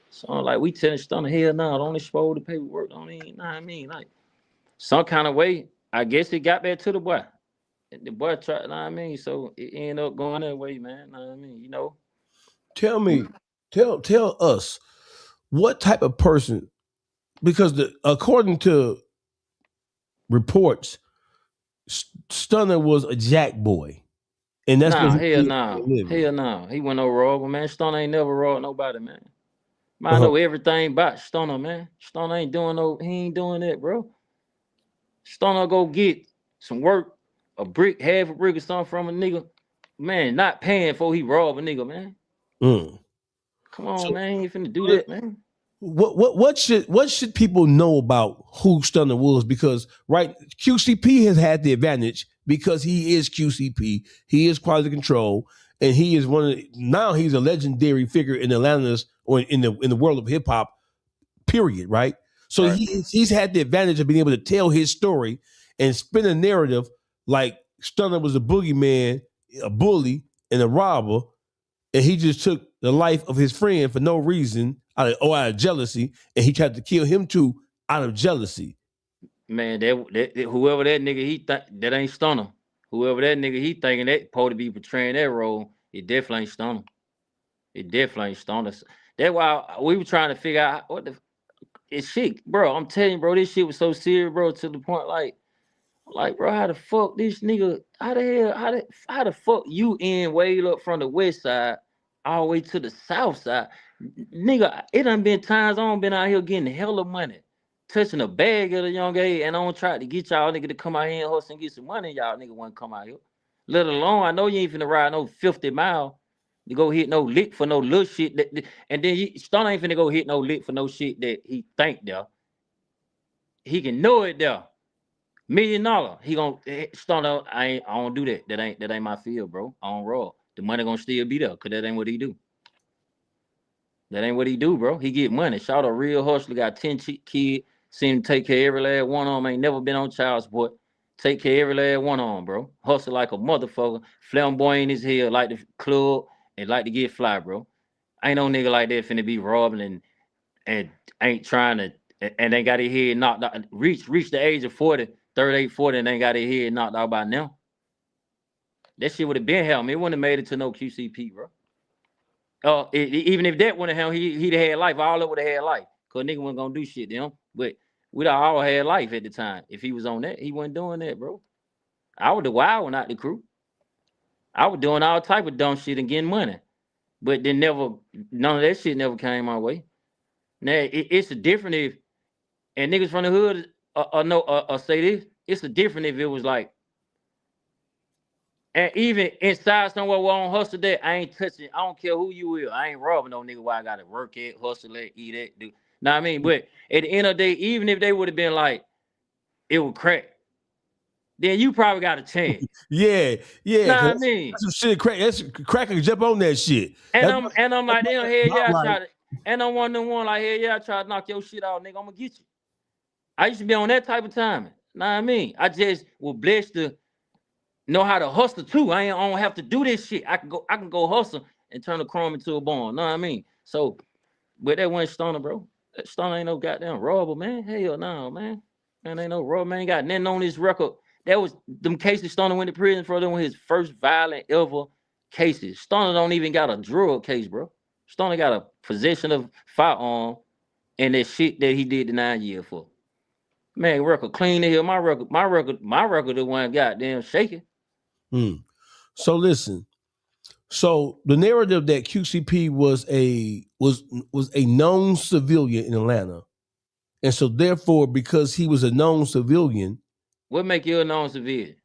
So I'm like, we telling Stunna, hell no, don't expose the paperwork. Don't even, nah, I mean, like some kind of way, I guess it got back to the boy. The boy tried, nah, I mean, so it ended up going that way, man. Nah, I mean, you know. Tell me, tell us what type of person, because according to reports, Stunna was a jack boy. And that's Nah, what hell no. He wasn't no robber, man. Stunna ain't never robbed nobody, man. I know everything about Stunna, man. Stunna ain't doing he ain't doing that, bro. Stunna go get some work, a brick, half a brick or something from a nigga. Man, not paying for he rob a nigga, man. Come on, man. He ain't finna do that, man. What should people know about who Stunna was? Because right, QCP has had the advantage because he is QCP, he is quality control, and he is now he's a legendary figure in Atlanta's or in the world of hip hop, period. Right. So right. He's had the advantage of being able to tell his story and spin a narrative like Stunna was a boogeyman, a bully, and a robber, and he just took the life of his friend for no reason, out of jealousy, and he tried to kill him too out of jealousy. Man, that whoever that nigga that ain't Stunna. Whoever that nigga he thinking that supposed to be portraying that role, it definitely ain't Stunna. It definitely ain't Stunna. That's why we were trying to figure out what the it's shit, bro. I'm telling you, bro, this shit was so serious, bro, to the point like, bro, how the fuck this nigga? How the fuck you in way up from the west side all the way to the south side? Nigga, it done been times I done been out here getting hella money, touching a bag at a young age, and I don't try to get y'all nigga to come out here and hustle and get some money. Y'all nigga want to come out here. Let alone, I know you ain't finna ride no 50 mile to go hit no lick for no little shit. And then Stunna ain't finna go hit no lick for no shit that he think there. He can know it there. $1 million. He gonna Stunna. I don't do that. That ain't my field, bro. I don't roll. The money gonna still be there, cause that ain't what he do. That ain't what he do, bro. He get money. Shout a real hustler, got 10 kids, seen him take care of every last one of them. Ain't never been on child support. Take care of every last one of them, bro. Hustle like a motherfucker. Flamboyant as hell, like the club, and like to get fly, bro. Ain't no nigga like that finna be robbing and ain't trying to, and ain't got his head knocked out. Reach the age of 40, 38, 40, and ain't got his head knocked out by now. That shit would have been hell. It wouldn't have made it to no QCP, bro. Even if that wouldn't have, he'd have had life. All of would have had life. Cause nigga wasn't gonna do shit to him. But we'd all had life at the time. If he was on that, he wasn't doing that, bro. I was the wild one out the crew. I was doing all type of dumb shit and getting money. But then none of that shit never came my way. Now it's a different if, and niggas from the hood say this. It's a different if it was like And even inside somewhere where I don't hustle that, I ain't touching. I don't care who you is. I ain't robbing no nigga where I gotta work it, hustle it, eat it, do. Know what I mean? But at the end of the day, even if they would have been like, it would crack, then you probably got a chance. Yeah. Know what I That's mean? some shit. Crack can jump on that shit. And That's I'm like, damn, hell yeah, I like, tried to. And I'm one of them one like, hell yeah, I tried to knock your shit out, nigga. I'm gonna get you. I used to be on that type of timing. Know what I mean? I just was blessed to know how to hustle too. I don't have to do this shit. I can go hustle and turn the chrome into a bone. Know what I mean? So, but that one Stunna, bro. That Stunna ain't no goddamn robber, man. Hell no, man. Man, ain't no robber, man. Ain't got nothing on his record. That was them cases Stunna went to prison for. Them were his first violent ever cases. Stunna don't even got a drug case, bro. Stunna got a possession of firearm and that shit that he did the 9 years for. Man, record clean to here. My record, the one goddamn shaking. So listen. So the narrative that QCP was a known civilian in Atlanta, and so therefore, because he was a known civilian, what make you a known civilian?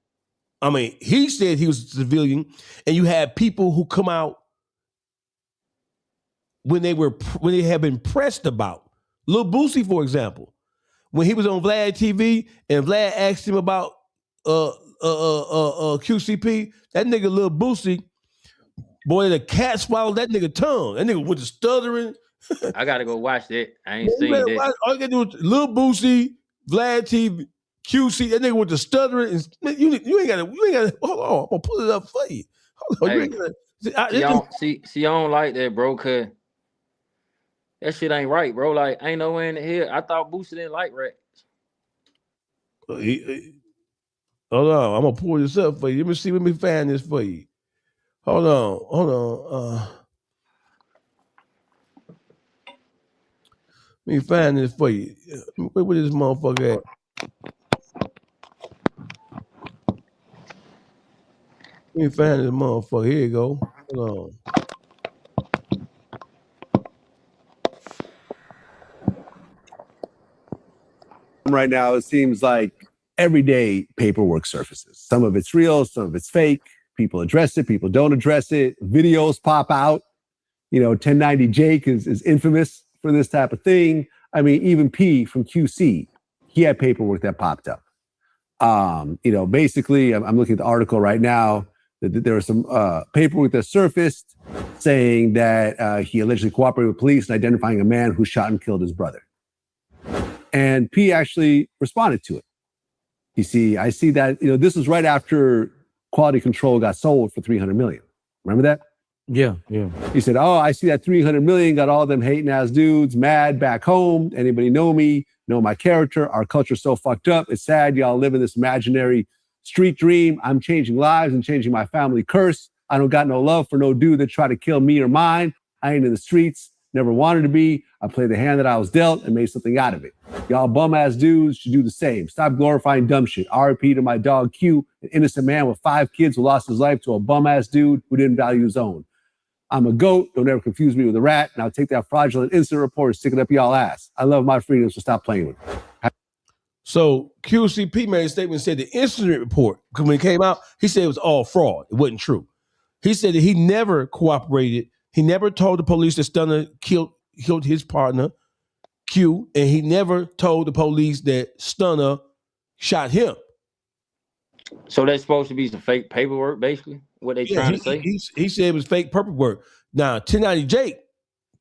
I mean, he said he was a civilian, and you had people who come out when they had been pressed about. Lil Boosie, for example, when he was on Vlad TV and Vlad asked him about QCP, that nigga Lil Boosie, boy, the cat swallowed that nigga tongue. That nigga went to stuttering. I gotta go watch that. I ain't seen that. All you gotta do is Lil Boosie, Vlad TV, QC. That nigga went to stuttering. And you ain't gotta. Hold on, I'm gonna pull it up for you. Hold on, hey, I don't like that, bro. Cause that shit ain't right, bro. Like, ain't no way in the hell. I thought Boosie didn't like rats. Hold on, I'm gonna pull this up for you. Let me find this for you. Hold on. Let me find this for you. Where this motherfucker at? Let me find this motherfucker. Here you go. Hold on. Right now, it seems like everyday paperwork surfaces. Some of it's real, some of it's fake. People address it, people don't address it. Videos pop out. 1090 Jake is infamous for this type of thing. I mean, even P from QC, he had paperwork that popped up. Basically, I'm looking at the article right now. That there was some paperwork that surfaced saying that he allegedly cooperated with police in identifying a man who shot and killed his brother. And P actually responded to it. You see, I see that, this was right after Quality Control got sold for $300 million. Remember that? Yeah. He said, oh, I see that $300 million got all them hating ass dudes mad back home. Anybody know me? Know my character? Our culture's so fucked up. It's sad y'all live in this imaginary street dream. I'm changing lives and changing my family curse. I don't got no love for no dude that try to kill me or mine. I ain't in the streets. Never wanted to be. I played the hand that I was dealt and made something out of it. Y'all bum ass dudes should do the same. Stop glorifying dumb shit. RIP to my dog Q, an innocent man with 5 kids who lost his life to a bum ass dude who didn't value his own. I'm a goat. Don't ever confuse me with a rat. And I'll take that fraudulent incident report and stick it up y'all ass. I love my freedom, so stop playing with it. So QCP made a statement and said the incident report, because when it came out, he said it was all fraud. It wasn't true. He said that he never cooperated. He never told the police that Stunna killed his partner, Q, and he never told the police that Stunna shot him. So that's supposed to be some fake paperwork, basically? What they trying to say? He said it was fake paperwork. Now, 1090 Jake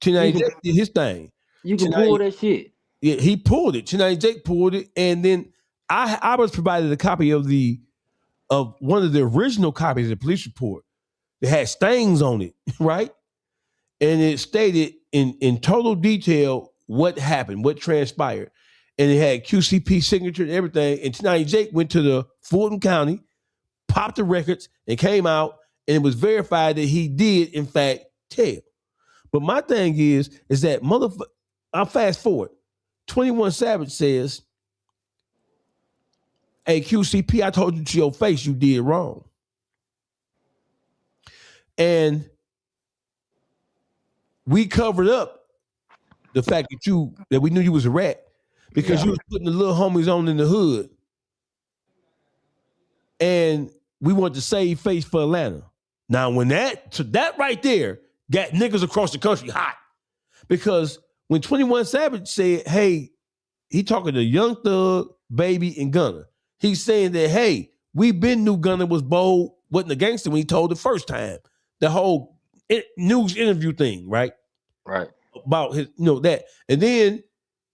did his thing. You can pull that shit. Yeah, he pulled it. 1090 Jake pulled it, and then I was provided a copy of one of the original copies of the police report that had stains on it, right? And it stated in total detail what happened, what transpired. And it had QCP signature and everything. And 1090 Jake went to the Fulton County, popped the records, and came out, and it was verified that he did, in fact, tell. But my thing is that I'll fast forward. 21 Savage says, hey, QCP, I told you to your face you did wrong. And we covered up the fact that we knew you was a rat because you was putting the little homies on in the hood. And we want to save face for Atlanta. Now, when that right there got niggas across the country hot. Because when 21 Savage said, hey, he talking to Young Thug, Baby, and Gunna. He's saying that, hey, we been knew Gunna was bold, wasn't a gangster when he told the first time. The whole news interview thing, right? Right. About his, that. And then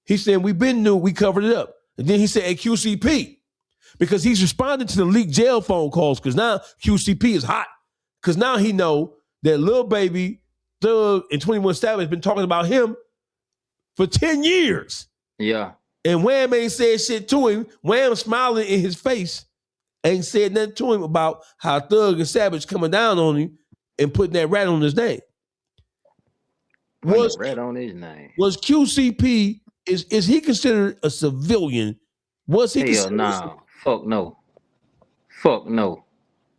he said, we been knew, we covered it up. And then he said, hey, QCP. Because he's responding to the leaked jail phone calls because now QCP is hot. Because now he know that Lil Baby, Thug, and 21 Savage been talking about him for 10 years. Yeah. And Wham ain't said shit to him. Wham smiling in his face ain't said nothing to him about how Thug and Savage coming down on him and putting that rat on his name. Was rat on his name. Was QCP, is he considered a civilian? Was he Hell nah. Fuck no. Fuck no.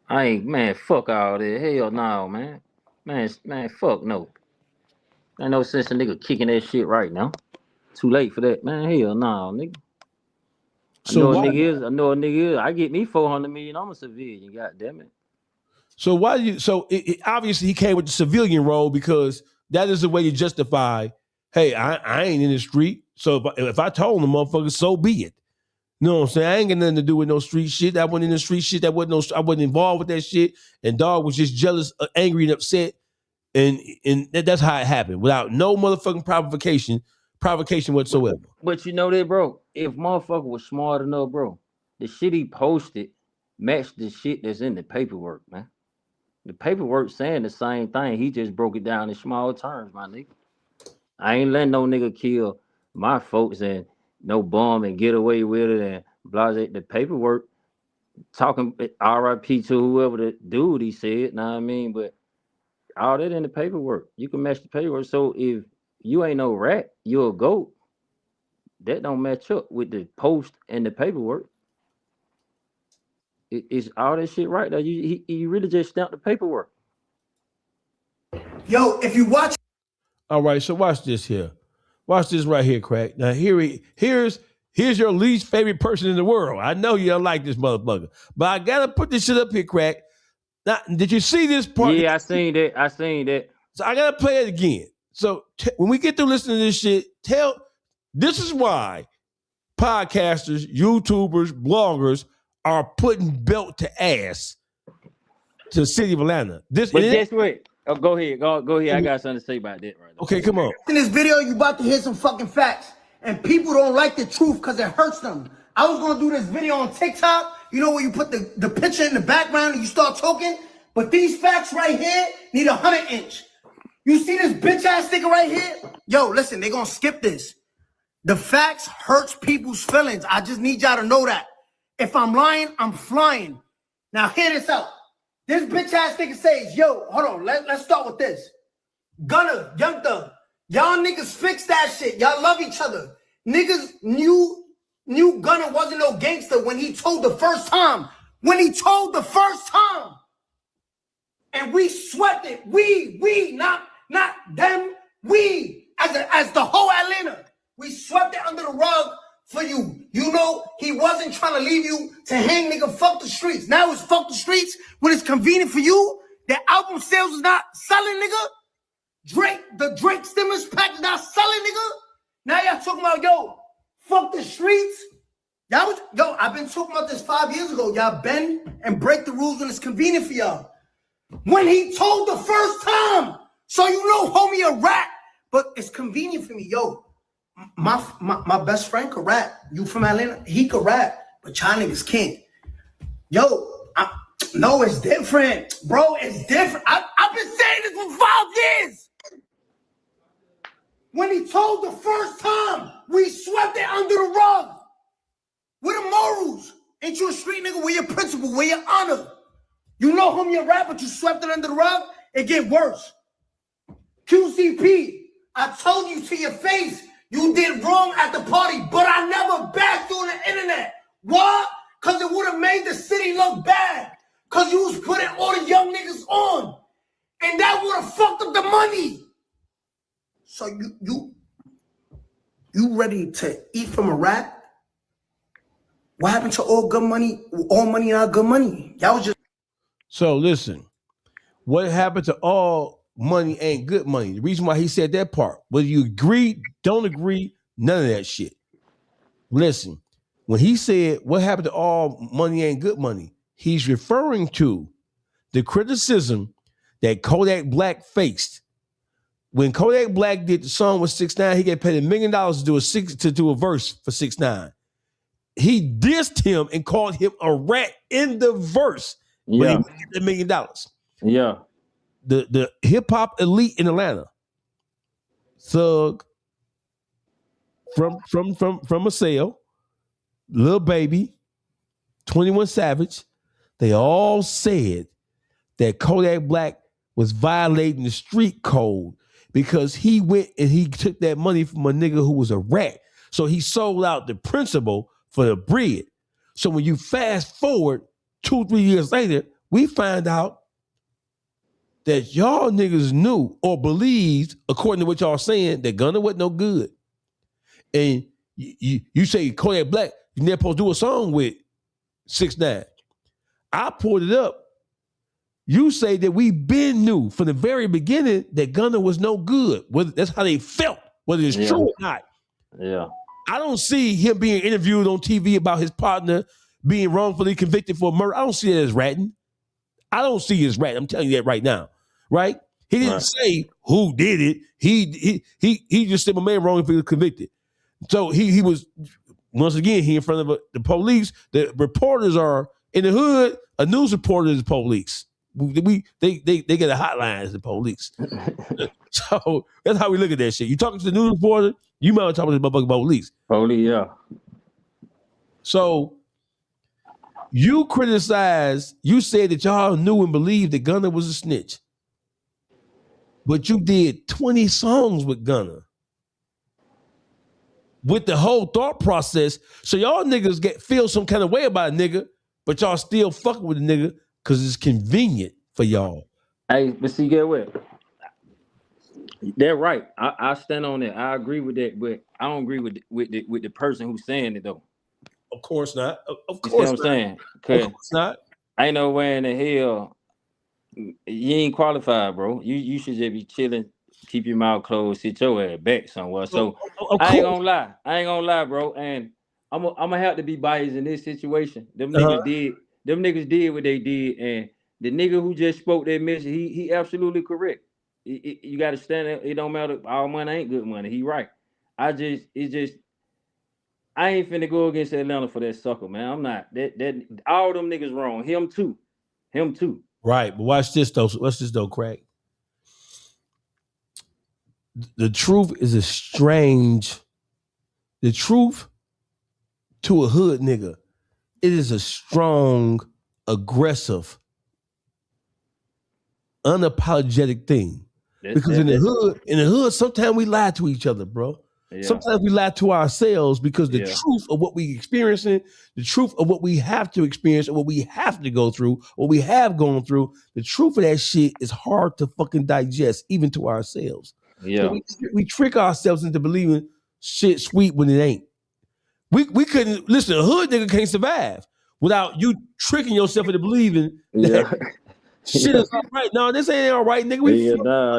I ain't, man, fuck all that. Hell no, man. Man, fuck no. Ain't no sense a nigga kicking that shit right now. Too late for that, man. Hell no, nigga. I know a nigga is. I get me $400 million. I'm a civilian. God damn it. So why do you? So obviously he came with the civilian role because that is the way you justify. Hey, I ain't in the street. So if I told the motherfucker, so be it. You know what I'm saying? I ain't got nothing to do with no street shit. I wasn't in the street shit. I wasn't involved with that shit. And dog was just jealous, angry, and upset. And that's how it happened, without no motherfucking provocation whatsoever. But you know that, bro. If motherfucker was smart enough, bro, the shit he posted matched the shit that's in the paperwork, man. The paperwork saying the same thing. He just broke it down in small terms, my nigga. I ain't letting no nigga kill my folks and no bomb and get away with it and blah. The paperwork talking RIP to whoever the dude he said, know what I mean? But all that in the paperwork. You can match the paperwork. So if you ain't no rat, you're a goat. That don't match up with the post and the paperwork. It's all that shit right there. You really just stamped the paperwork. Yo, if you watch. All right, so watch this here. Watch this right here, Crakk. Now here's your least favorite person in the world. I know you don't like this motherfucker, but I gotta put this shit up here, Crakk. Now, did you see this part? Yeah, I seen that. So I gotta play it again. So when we get through listening to this shit, this is why podcasters, YouTubers, bloggers are putting belt to ass to the city of Atlanta. But guess what? Oh, go ahead. Go ahead. I got something to say about that right now. Okay, come on. In this video, you about to hear some fucking facts. And people don't like the truth because it hurts them. I was going to do this video on TikTok. You know where you put the picture in the background and you start talking? But these facts right here need 100-inch. You see this bitch ass nigga right here? Yo, listen, they going to skip this. The facts hurts people's feelings. I just need y'all to know that. If I'm lying, I'm flying. Now hear this out. This bitch ass nigga says, yo, hold on, let's start with this. Gunna, Young Thug, y'all niggas fix that shit. Y'all love each other. Niggas knew Gunna wasn't no gangster when he told the first time. And we swept it. We, not them. We, as the whole Atlanta, we swept it under the rug for you. You know, he wasn't trying to leave you to hang, nigga. Fuck the streets. Now it's fuck the streets when it's convenient for you. The album sales is not selling, nigga. The Drake stimulus pack is not selling, nigga. Now y'all talking about, yo, fuck the streets. I've been talking about this 5 years ago. Y'all bend and break the rules when it's convenient for y'all. When he told the first time, so you know, homie, a rat, but it's convenient for me, yo. My best friend could rap. You from Atlanta? He could rap, but y'all niggas can't. Yo, no, it's different, bro. It's different. I've been saying this for 5 years. When he told the first time, we swept it under the rug. Where the morals? Ain't you a street nigga? Where your principle? Where your honor? You know whom you rap, but you swept it under the rug? It get worse. QCP, I told you to your face, you did wrong at the party, but I never backed you on the internet. Why? Because it would have made the city look bad. Because you was putting all the young niggas on. And that would have fucked up the money. So you ready to eat from a rat? What happened to all good money? All money, not good money. Y'all was just So listen, what happened to all money ain't good money? The reason why he said that part, whether you agree, don't agree, none of that shit. Listen, when he said what happened to all money ain't good money, he's referring to the criticism that Kodak Black faced. When Kodak Black did the song with 6ix9ine, he got paid $1 million to do a verse for 6ix9ine. He dissed him and called him a rat in the verse, but he didn't get $1 million. Yeah. The hip hop elite in Atlanta, Thug, from a sale, Lil Baby, 21 Savage, they all said that Kodak Black was violating the street code because he went and he took that money from a nigga who was a rat. So he sold out the principal for the bread. So when you fast forward 2-3 years later, we find out that y'all niggas knew or believed, according to what y'all saying, that Gunna wasn't no good. And you say Kodak Black, you never supposed to do a song with 6ix9ine. I pulled it up. You say that we been knew from the very beginning that Gunna was no good. Whether that's how they felt, whether it's true or not. Yeah. I don't see him being interviewed on TV about his partner being wrongfully convicted for murder. I don't see that as ratting. I don't see it as ratting. I'm telling you that right now. Right? He didn't say who did it. He just said my man wrongfully convicted. So he was, once again, he in front of the police. The reporters are in the hood. A news reporter is the police. They get a hotline as the police. So that's how we look at that shit. You talking to the news reporter, you might be talking to the motherfucking police. Police, yeah. So you criticized, you said that y'all knew and believed that Gunna was a snitch. But you did 20 songs with Gunna. With the whole thought process. So y'all niggas feel some kind of way about a nigga, but y'all still fucking with a nigga because it's convenient for y'all. Hey, but see, get what? They're right. I stand on that. I agree with that, but I don't agree with the person who's saying it though. Of course not. Of course you see what I'm saying? Of course not. Ain't no way in the hell you ain't qualified, bro. You should just be chilling, keep your mouth closed, sit your ass back somewhere. So I ain't gonna lie, bro. And I'm gonna have to be biased in this situation. Them niggas did what they did, and the nigga who just spoke that message, he absolutely correct. You got to stand there. It don't matter. All money ain't good money. He right. I ain't finna go against Atlanta for that sucker, man. I'm not. That all them niggas wrong. Him too. Right, but watch this though. Crakk. The truth is the truth to a hood nigga, it is a strong, aggressive, unapologetic thing. Because in the hood, sometimes we lie to each other, bro. Yeah. Sometimes we lie to ourselves because the truth of what we experiencing, the truth of what we have to experience, or what we have to go through, what we have gone through, the truth of that shit is hard to fucking digest, even to ourselves. Yeah, so we trick ourselves into believing shit sweet when it ain't. We couldn't listen. A hood nigga can't survive without you tricking yourself into believing that shit is all right. No, this ain't all right, nigga.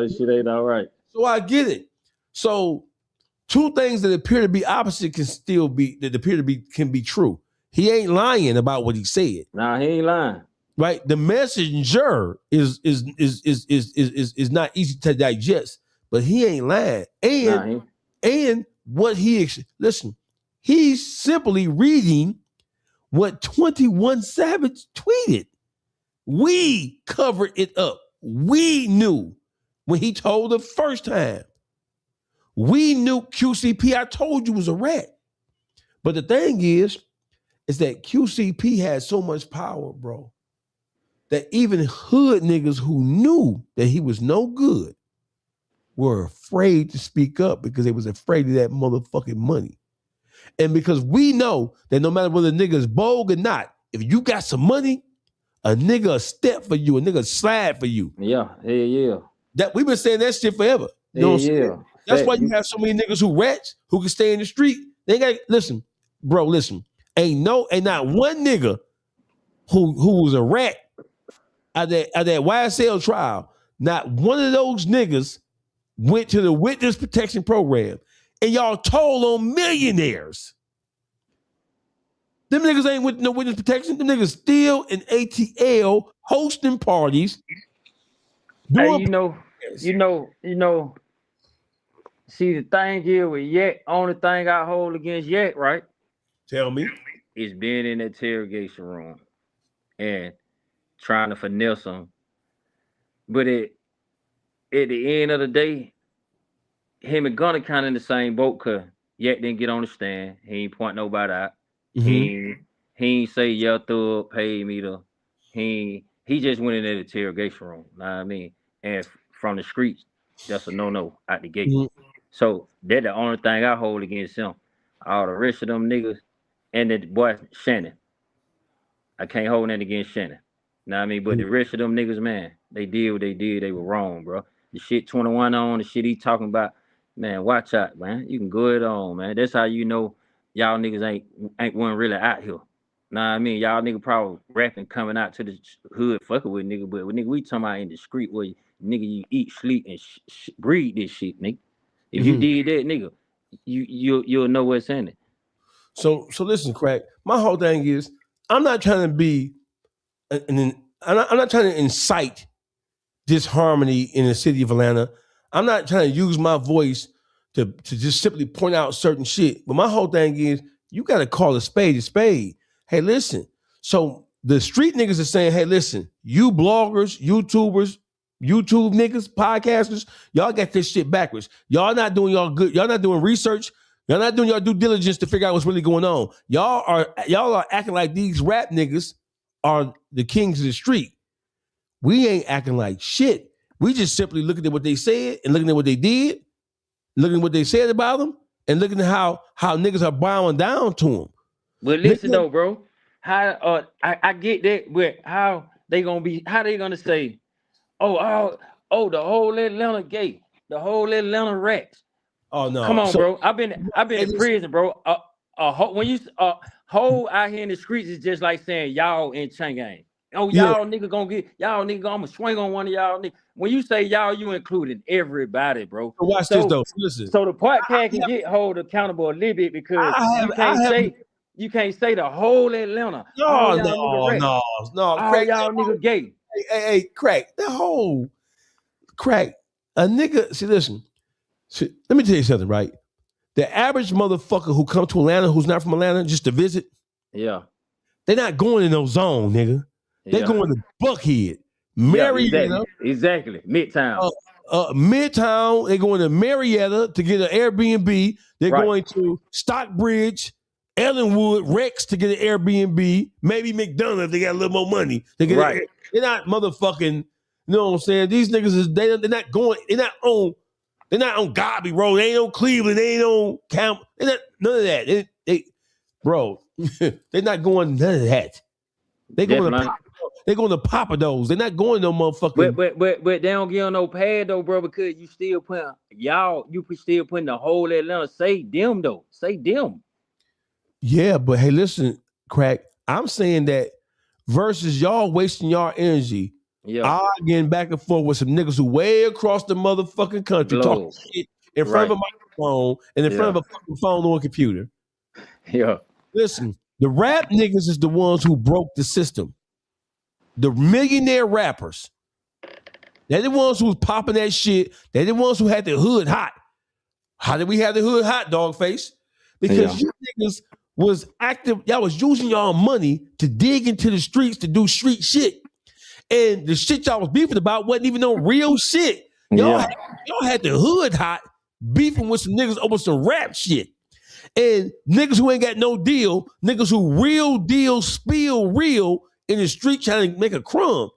This shit ain't all right. So I get it. So two things that appear to be opposite can be true. He ain't lying about what he said. Nah, he ain't lying. Right? The messenger is not easy to digest, but he ain't lying. And what listen, he's simply reading what 21 Savage tweeted. We covered it up. We knew when he told the first time. We knew QCP, I told you, was a rat. But the thing is that QCP had so much power, bro, that even hood niggas who knew that he was no good were afraid to speak up because they was afraid of that motherfucking money. And because we know that no matter whether the nigga is bold or not, if you got some money, a nigga step for you, a nigga slide for you. Yeah. That we've been saying that shit forever. You know what I'm saying? That's why you have so many niggas who rats who can stay in the street. They got listen. Ain't not one nigga who was a rat at that YSL trial, not one of those niggas went to the witness protection program, and y'all told on millionaires. Them niggas ain't with no witness protection. Them niggas still in ATL hosting parties. Hey, you know. See, the thing here with Yak, only thing I hold against Yak, right? Tell me. Is being in the interrogation room and trying to finesse him. But at the end of the day, him and Gunner kind of in the same boat because Yak didn't get on the stand. He ain't point nobody out. He ain't say, yeah, thug, pay me to. He just went in the interrogation room. Know what I mean? And from the streets, that's a no-no out the gate. So that's the only thing I hold against him. All the rest of them niggas and the boy Shannon. I can't hold that against Shannon. Know what I mean? But the rest of them niggas, man, they did what they did. They were wrong, bro. The shit 21 on, the shit he talking about, man, watch out, man. You can go it on, man. That's how you know y'all niggas ain't one really out here. Know what I mean? Y'all niggas probably rapping coming out to the hood fucking with nigga, but nigga, we talking about in the street where nigga you eat, sleep, and breathe this shit, nigga. If you did that, nigga, you'll know what's in it. So listen, Crakk. My whole thing is, I'm not trying to be, I'm not trying to incite disharmony in the city of Atlanta. I'm not trying to use my voice to just simply point out certain shit. But my whole thing is, you got to call a spade a spade. Hey, listen. So the street niggas are saying, hey, listen, you bloggers, YouTubers, YouTube niggas, podcasters, y'all got this shit backwards. Y'all not doing y'all good. Y'all not doing research. Y'all not doing your due diligence to figure out what's really going on. Y'all are acting like these rap niggas are the kings of the street. We ain't acting like shit. We just simply looking at what they said and looking at what they did, looking at what they said about them, and looking at how niggas are bowing down to them. But listen though, bro, how I get that, but how they gonna say, oh, the whole Atlanta gay, the whole Atlanta rats. Oh no! Come on, bro. I've been in prison, bro. When you whole out here in the streets is just like saying y'all in chain gang. Oh, y'all nigga gonna swing on one of y'all niggas. When you say y'all, you including everybody, bro. So watch this though. Listen. So the podcast can get hold accountable a little bit because you can't say the whole Atlanta. No. Crakk, y'all nigga gay. Hey, Crakk, that whole Crakk, a nigga. See, listen. Let me tell you something, right? The average motherfucker who come to Atlanta, who's not from Atlanta, just to visit, they're not going in no zone, nigga. They're going to Buckhead, Marietta. Exactly. Midtown. Midtown. They're going to Marietta to get an Airbnb. They're going to Stockbridge, Ellenwood, Rex to get an Airbnb. Maybe McDonald's. They got a little more money. They're not motherfucking. You know what I'm saying? These niggas they're not going. They're not on Gobby Road. They ain't on Cleveland. They ain't on Camp. They're not none of that. Bro, they're not going none of that. They're going to Papa those. They're not going no motherfucking. But they don't get on no pad though, bro, because you still putting the whole Atlanta. Say them though. Say them. Yeah, but hey, listen, Crakk. I'm saying that versus y'all wasting y'all energy. Arguing back and forth with some niggas who way across the motherfucking country talking shit in front of a microphone and in front of a fucking phone or a computer. Yeah. Listen, the rap niggas is the ones who broke the system. The millionaire rappers. They're the ones who was popping that shit. They're the ones who had the hood hot. How did we have the hood hot, dog face? Because you niggas was active. Y'all was using y'all money to dig into the streets to do street shit. And the shit y'all was beefing about wasn't even no real shit. Y'all had the hood hot beefing with some niggas over some rap shit. And niggas who ain't got no deal, niggas who real deal spill real in the street trying to make a crumb.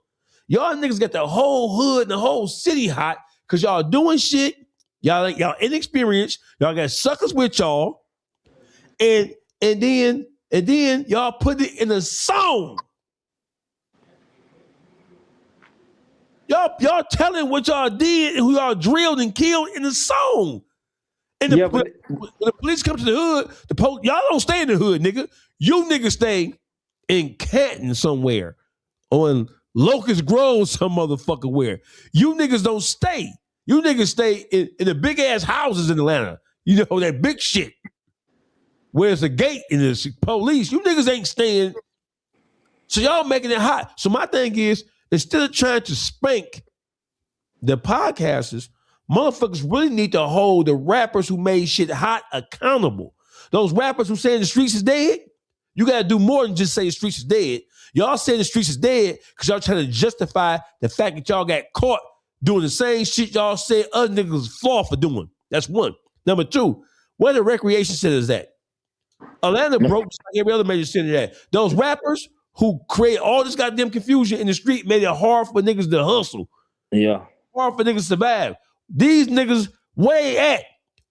Y'all niggas got the whole hood and the whole city hot because y'all doing shit. Y'all inexperienced. Y'all got suckers with y'all. And then y'all put it in a song. Y'all telling what y'all did and who y'all drilled and killed in the song. And when the police come to the hood, y'all don't stay in the hood, nigga. You niggas stay in Canton somewhere on Locust Grove, some motherfucker where. You niggas don't stay. You niggas stay in the big ass houses in Atlanta. You know, that big shit. Where's the gate and the police? You niggas ain't staying. So y'all making it hot. So my thing is, instead of trying to spank the podcasters, motherfuckers really need to hold the rappers who made shit hot accountable. Those rappers who saying the streets is dead, you got to do more than just say the streets is dead. Y'all saying the streets is dead because y'all trying to justify the fact that y'all got caught doing the same shit y'all said other niggas flaw for doing. That's one. Number two, where the recreation centers at? Atlanta broke like every other major city at. Those rappers who create all this goddamn confusion in the street made it hard for niggas to hustle. Yeah. Hard for niggas to survive. These niggas way at.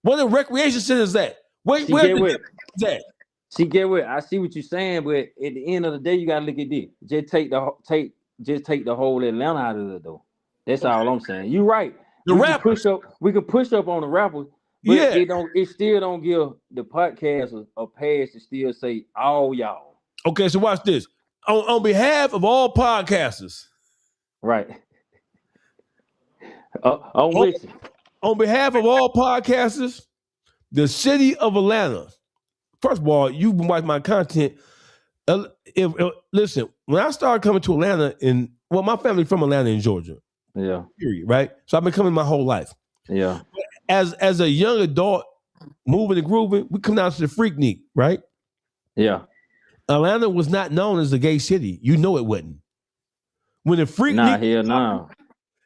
Where the recreation centers at? Where the at? See, get what? I see what you're saying, but at the end of the day, you gotta look at this. Just take the whole Atlanta out of it, though. That's all I'm saying. You right. We can push up on the rappers, but it still don't give the podcasters a pass to still say all y'all. Okay, so watch this. On behalf of all podcasters. Right. On behalf of all podcasters, the city of Atlanta. First of all, you've been watching my content. Listen, when I started coming to Atlanta, my family from Atlanta in Georgia. Yeah. Period, right? So I've been coming my whole life. Yeah. As a young adult, moving and grooving, we come down to the Freaknik, right? Yeah. Atlanta was not known as a gay city. You know it wasn't. When the Freaknik,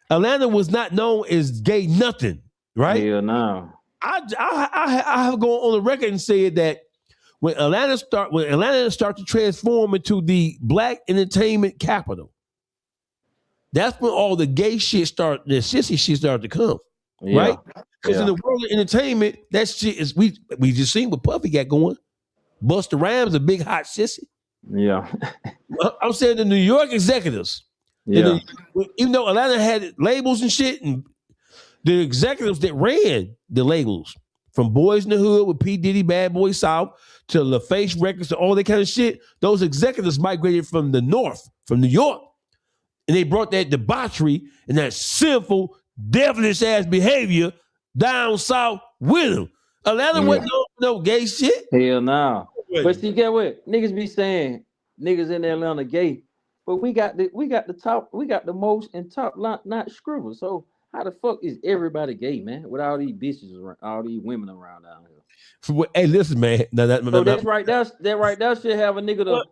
Atlanta was not known as gay nothing, right? Hell no. I have gone on the record and said that when Atlanta start to transform into the black entertainment capital, that's when all the gay shit the sissy shit started to come, right? Because in the world of entertainment, that shit is we just seen what Puffy got going. Busta Rhymes, a big hot sissy. Yeah. I'm saying the New York executives. Yeah. Even though Atlanta had labels and shit, and the executives that ran the labels, from Boys in the Hood with P. Diddy, Bad Boy South, to LaFace Records, to all that kind of shit, those executives migrated from the North, from New York. And they brought that debauchery and that sinful, devilish ass behavior down south with them. Atlanta wasn't no gay shit. Hell no. But see, get what? Niggas be saying niggas in Atlanta gay, but we got the most and top not scribble. So how the fuck is everybody gay, man? With all these bitches around, all these women around down here. Hey, listen, man. That's right. That right there should have a nigga to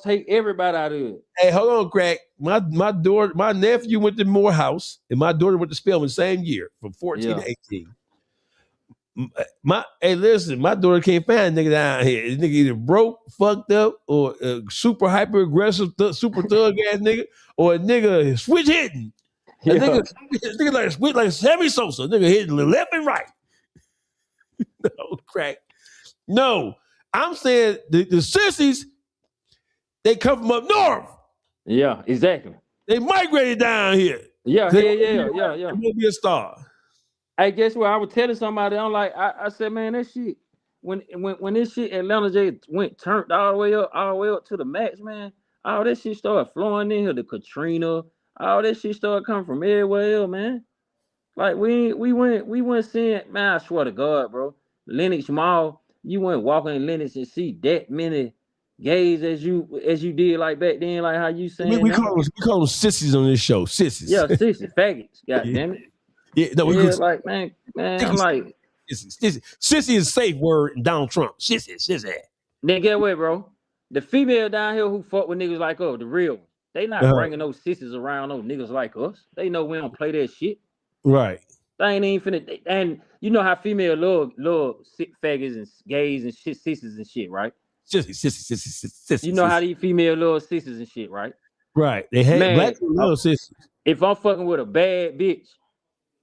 take everybody out of it. Hey, hold on, Crakk. My nephew went to Morehouse, and my daughter went to Spelman same year, from 14 to 18. My daughter can't find a nigga down here. This nigga either broke, fucked up, or a super hyper aggressive, super thug ass nigga, or a nigga switch hitting. A nigga like Sammy Sosa. Nigga hitting left and right. No, Crakk. No, I'm saying the sissies, they come from up north. Yeah, exactly. They migrated down here. Yeah. They will be a star. I guess what I was telling somebody, I'm like, I said, man, that shit, when this shit Atlanta J turned all the way up to the max, man, all that shit started flowing in here. The Katrina, all that shit started coming from everywhere else, man. Like we went seeing, man, I swear to God, bro. Lenox Mall, you went walking in Lenox and see that many gays as you did like back then, like how you saying. We call them sissies on this show. Sissies. Yeah, sissies, faggots. God damn it. Yeah, no, like man, I'm like sissy is a safe word in Donald Trump. Sissy. Then get what, bro? The female down here who fuck with niggas like us, the real ones, they not bringing those sissies around those niggas like us. They know we don't play that shit. Right. They ain't even finna. And you know how female love faggots and gays and shit, sissies and shit, right? Sissy. You know how these female love sissies and shit, right? Right. They hate black people love sissies. If I'm fucking with a bad bitch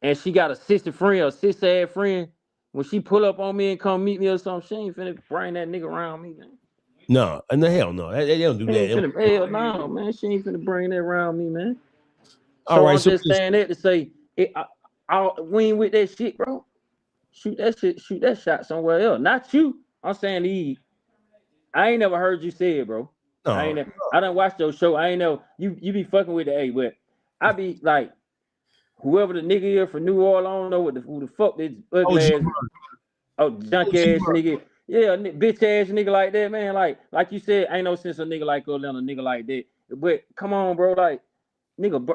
and she got a sister friend or sister-ass friend, when she pull up on me and come meet me or something, she ain't finna bring that nigga around me, man. No, and the hell no. They don't do that. Hell no, man. She ain't finna bring that around me, man. All right, I'm just saying that to say, we ain't with that shit, bro. Shoot that shot somewhere else. Not you. I'm saying I ain't never heard you say it, bro. No. I done watched your show. I ain't know you be fucking with the A, but I be like whoever the nigga is from New Orleans, I don't know who the fuck this Oh, ugly ass, junk ass G-Murder. nigga. Yeah, bitch ass nigga like that, man. Like you said, ain't no sense of nigga like Atlanta, nigga like that. But come on, bro, like nigga,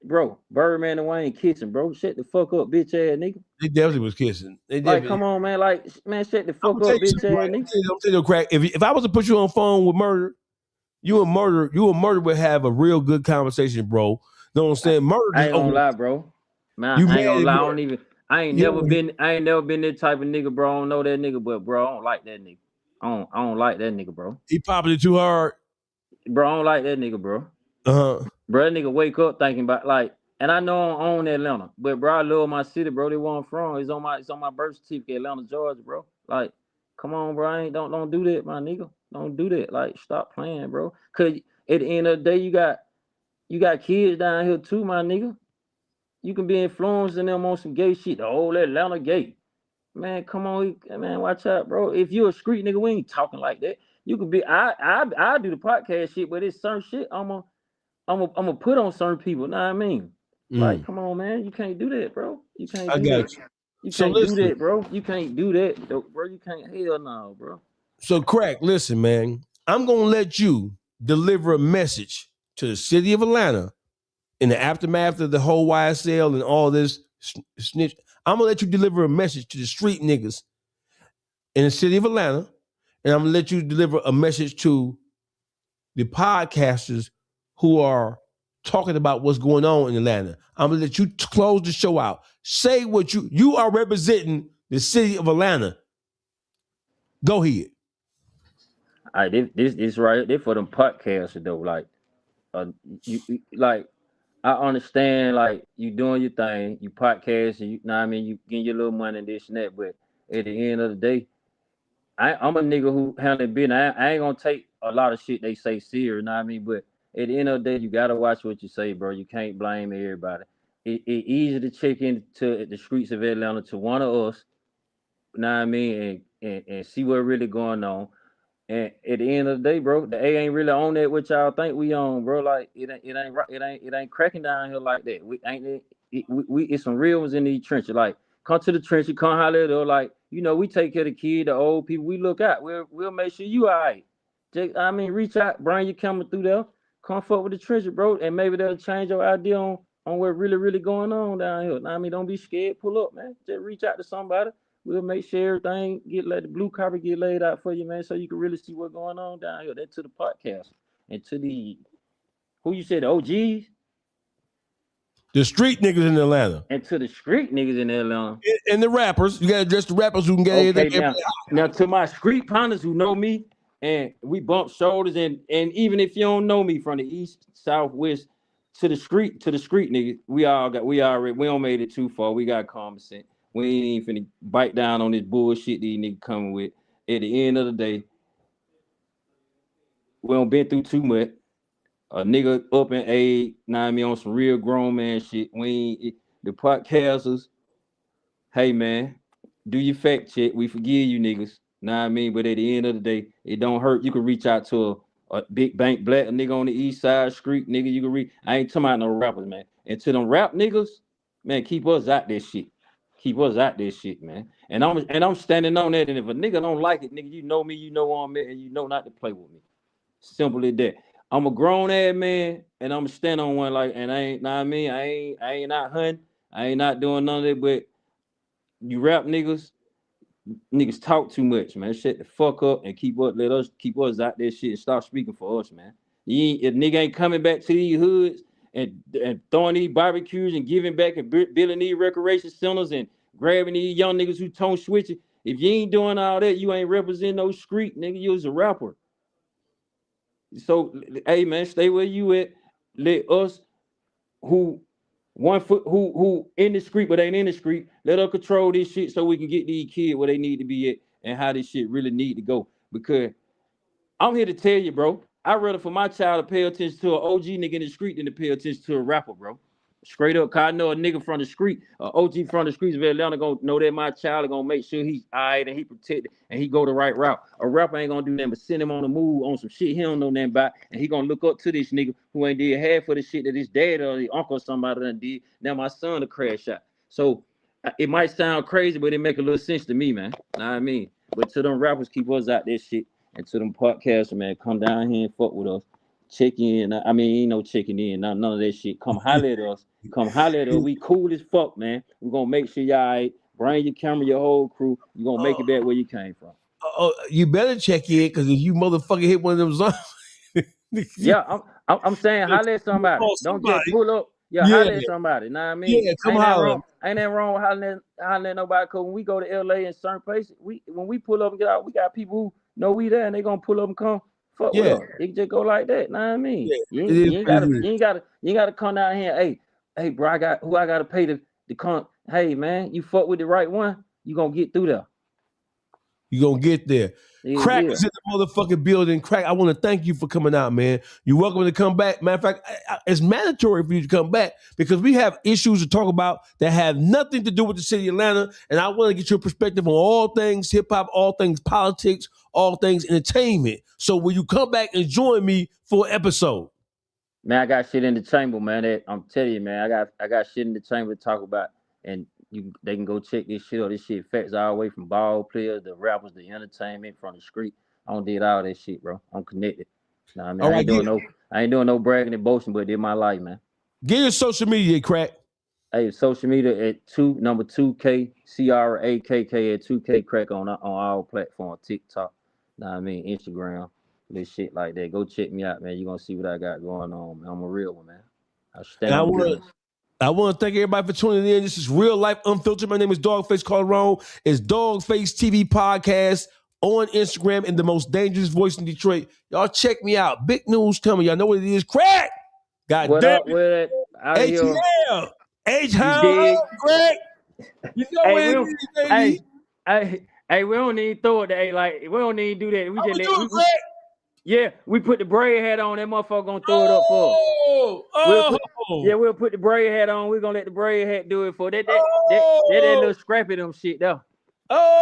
bro, Birdman and Wayne kissing, bro. Shut the fuck up, bitch ass nigga. They definitely was kissing. They Like, definitely. come on, man. Like, man, shut the I'm fuck gonna tell up, you bitch something, ass right? nigga. I'm telling you, Crack. If I was to put you on the phone with Murder, you and Murder would have a real good conversation, bro. Know what I'm saying? Murder I just ain't gonna over. lie, bro. Man, You I mad ain't gonna at lie. I Murder? don't even. I ain't You never been that type of nigga, bro. I don't know that nigga, but bro, I don't like that nigga. I don't like that nigga, bro. he popping it too hard. Bro, I don't like that nigga, bro. Uh huh. Bro, that nigga wake up thinking about like, and I know I own Atlanta, but bro, I love my city, bro. They where I'm from. It's on my birth certificate, Atlanta, Georgia, bro. Like, come on, bro. Don't do that, my nigga. Don't do that. Like, stop playing, bro. Cause at the end of the day, you got kids down here too, my nigga. You can be influencing them on some gay shit. The whole Atlanta gay. Man, come on, man, watch out, bro. If you're a street nigga, we ain't talking like that. You could be I do the podcast shit, but it's certain shit I'm gonna put on certain people. Know what I mean? Like, come on, man, you can't do that, bro. You can't I do got that. you. You So can't do listen. that, bro. You can't do that, bro. You can't. Hell no, bro. So Crack, listen, man. I'm gonna let you deliver a message to the city of Atlanta in the aftermath of the whole YSL and all this snitch. I'm gonna let you deliver a message to the street niggas in the city of Atlanta, and I'm gonna let you deliver a message to the podcasters who are talking about what's going on in Atlanta. I'm gonna let you close the show out. Say what you are representing the city of Atlanta. Go ahead. All right, this right. This for them podcasters though. Like, uh, like I understand, like you doing your thing, you podcast, and you know what I mean, you getting your little money and this and that. But at the end of the day, I'm a nigga who handling business. I ain't gonna take a lot of shit they say serious, you know what I mean? But at the end of the day, you gotta watch what you say, bro. You can't blame everybody. It easy to check into the streets of Atlanta to one of us, you know what I mean, and see what really going on. And at the end of the day, bro, the A ain't really on that what y'all think we on, bro. Like it ain't right, it ain't cracking down here like that. We ain't it's some real ones in these trenches. Like come to the trenches, come holler at us. Like we take care of the kid, the old people. We look out. We'll make sure you all right. I mean, reach out, bring your camera through there, come fuck with the trenches, bro, and maybe they'll change your idea on what really going on down here. I mean, don't be scared. Pull up, man. Just reach out to somebody. We'll make sure everything the blue carpet get laid out for you, man, so you can really see what's going on down here. That to the podcast and to the who you said the OGs The street niggas in Atlanta. and to the street niggas in Atlanta. And the rappers. You gotta address the rappers who can get Okay, now to my street partners who know me and we bump shoulders and even if you don't know me from the east, southwest to the street niggas, we don't made it too far. We got common sense. We ain't even finna bite down on this bullshit these niggas coming with. At the end of the day, we don't been through too much. A nigga up in age, know what I mean, on some real grown man shit. We ain't the podcasters. Hey man, do your fact check. We forgive you niggas. Know what I mean? But at the end of the day, it don't hurt. You can reach out to a big bank black nigga on the east side street, nigga. You can reach. I ain't talking about no rappers, man. And to them rap niggas, man, keep us out this shit. Keep us out this shit, man. And I'm standing on that. And if a nigga don't like it, nigga, you know me, you know I'm at, and you know not to play with me. Simple as that. I'm a grown ass man, and I'm stand on one like, and I ain't, know what I mean, I ain't not hunting, I ain't not doing none of that. But you rap niggas talk too much, man. Shut the fuck up and let us keep us out there shit and stop speaking for us, man. If nigga ain't coming back to these hoods and throwing these barbecues and giving back and building these recreation centers and grabbing these young niggas who tone switching. If you ain't doing all that, you ain't representing no street, nigga. You was a rapper. So, hey man, stay where you at. Let us who in the street but ain't in the street, let us control this shit so we can get these kids where they need to be at and how this shit really need to go. Because I'm here to tell you, bro, I'd rather for my child to pay attention to an OG nigga in the street than to pay attention to a rapper, bro. Straight up, cause I know a nigga from the street, OG from the streets of Atlanta gonna know that my child is gonna make sure he's all right and he protected and he go the right route. A rapper ain't gonna do nothing but send him on the move on some shit he don't know nothing about, and he gonna look up to this nigga who ain't did half of the shit that his dad or his uncle or somebody done did. Now my son a crash out. So it might sound crazy, but it make a little sense to me, man. Know what I mean? But to them rappers, keep us out this shit, and to them podcasters, man, come down here and fuck with us. Check in. I mean, ain't no checking in. None of that shit. Come holler at us. Come holler at us. We cool as fuck, man. We're gonna make sure y'all right. Bring your camera, your whole crew. You're gonna make it back where you came from. You better check in, because if you motherfucker hit one of them zones. Yeah, I'm saying holler at somebody. Don't just pull up. Yeah, holler at somebody. Know what I mean? Yeah, come holler. Ain't that wrong with hollering at nobody? Cause when we go to LA and certain places, when we pull up and get out, we got people who know we there and they gonna pull up and come. Fuck with us. It just go like that. Know what I mean? Yeah. You ain't gotta come down here. Hey, bro, I gotta pay to come. Hey, man, you fuck with the right one, you gonna get through there. You gonna get there. Crakk is in the motherfucking building. Crakk, I want to thank you for coming out, man. You're welcome to come back. Matter of fact, it's mandatory for you to come back because we have issues to talk about that have nothing to do with the city of Atlanta, and I want to get your perspective on all things hip hop, all things politics, all things entertainment. So will you come back and join me for an episode? Man, I got shit in the chamber, man. I'm telling you, man, I got shit in the chamber to talk about, and they can go check this shit out. This shit affects all the way from ball players, the rappers, the entertainment, from the street. I don't did all that shit, bro. I'm connected. Nah, I mean, I ain't doing no bragging and boasting, but it's my life, man. Get your social media, Crakk. Hey, social media at 2K CRAKK at 2K Crakk on all platforms, TikTok. Nah, I mean Instagram, this shit like that. Go check me out, man. You're gonna see what I got going on, man. I'm a real one, man. I want to thank everybody for tuning in. This is Real Life Unfiltered. My name is Dogface Calderon. It's Dogface TV Podcast on Instagram and the most dangerous voice in Detroit. Y'all check me out. Big news coming. Y'all know what it is. Crakk. God what damn up with it? ATL. H-Hound. Crakk. You know what it is, baby. Hey, we don't need to throw it. Hey, like, we don't need to do that. We just do it, Crakk. Yeah, we put the braid hat on. That motherfucker gonna throw it up for us. We'll put the braid hat on. We're gonna let the braid hat do it for that. That little scrappy them shit though.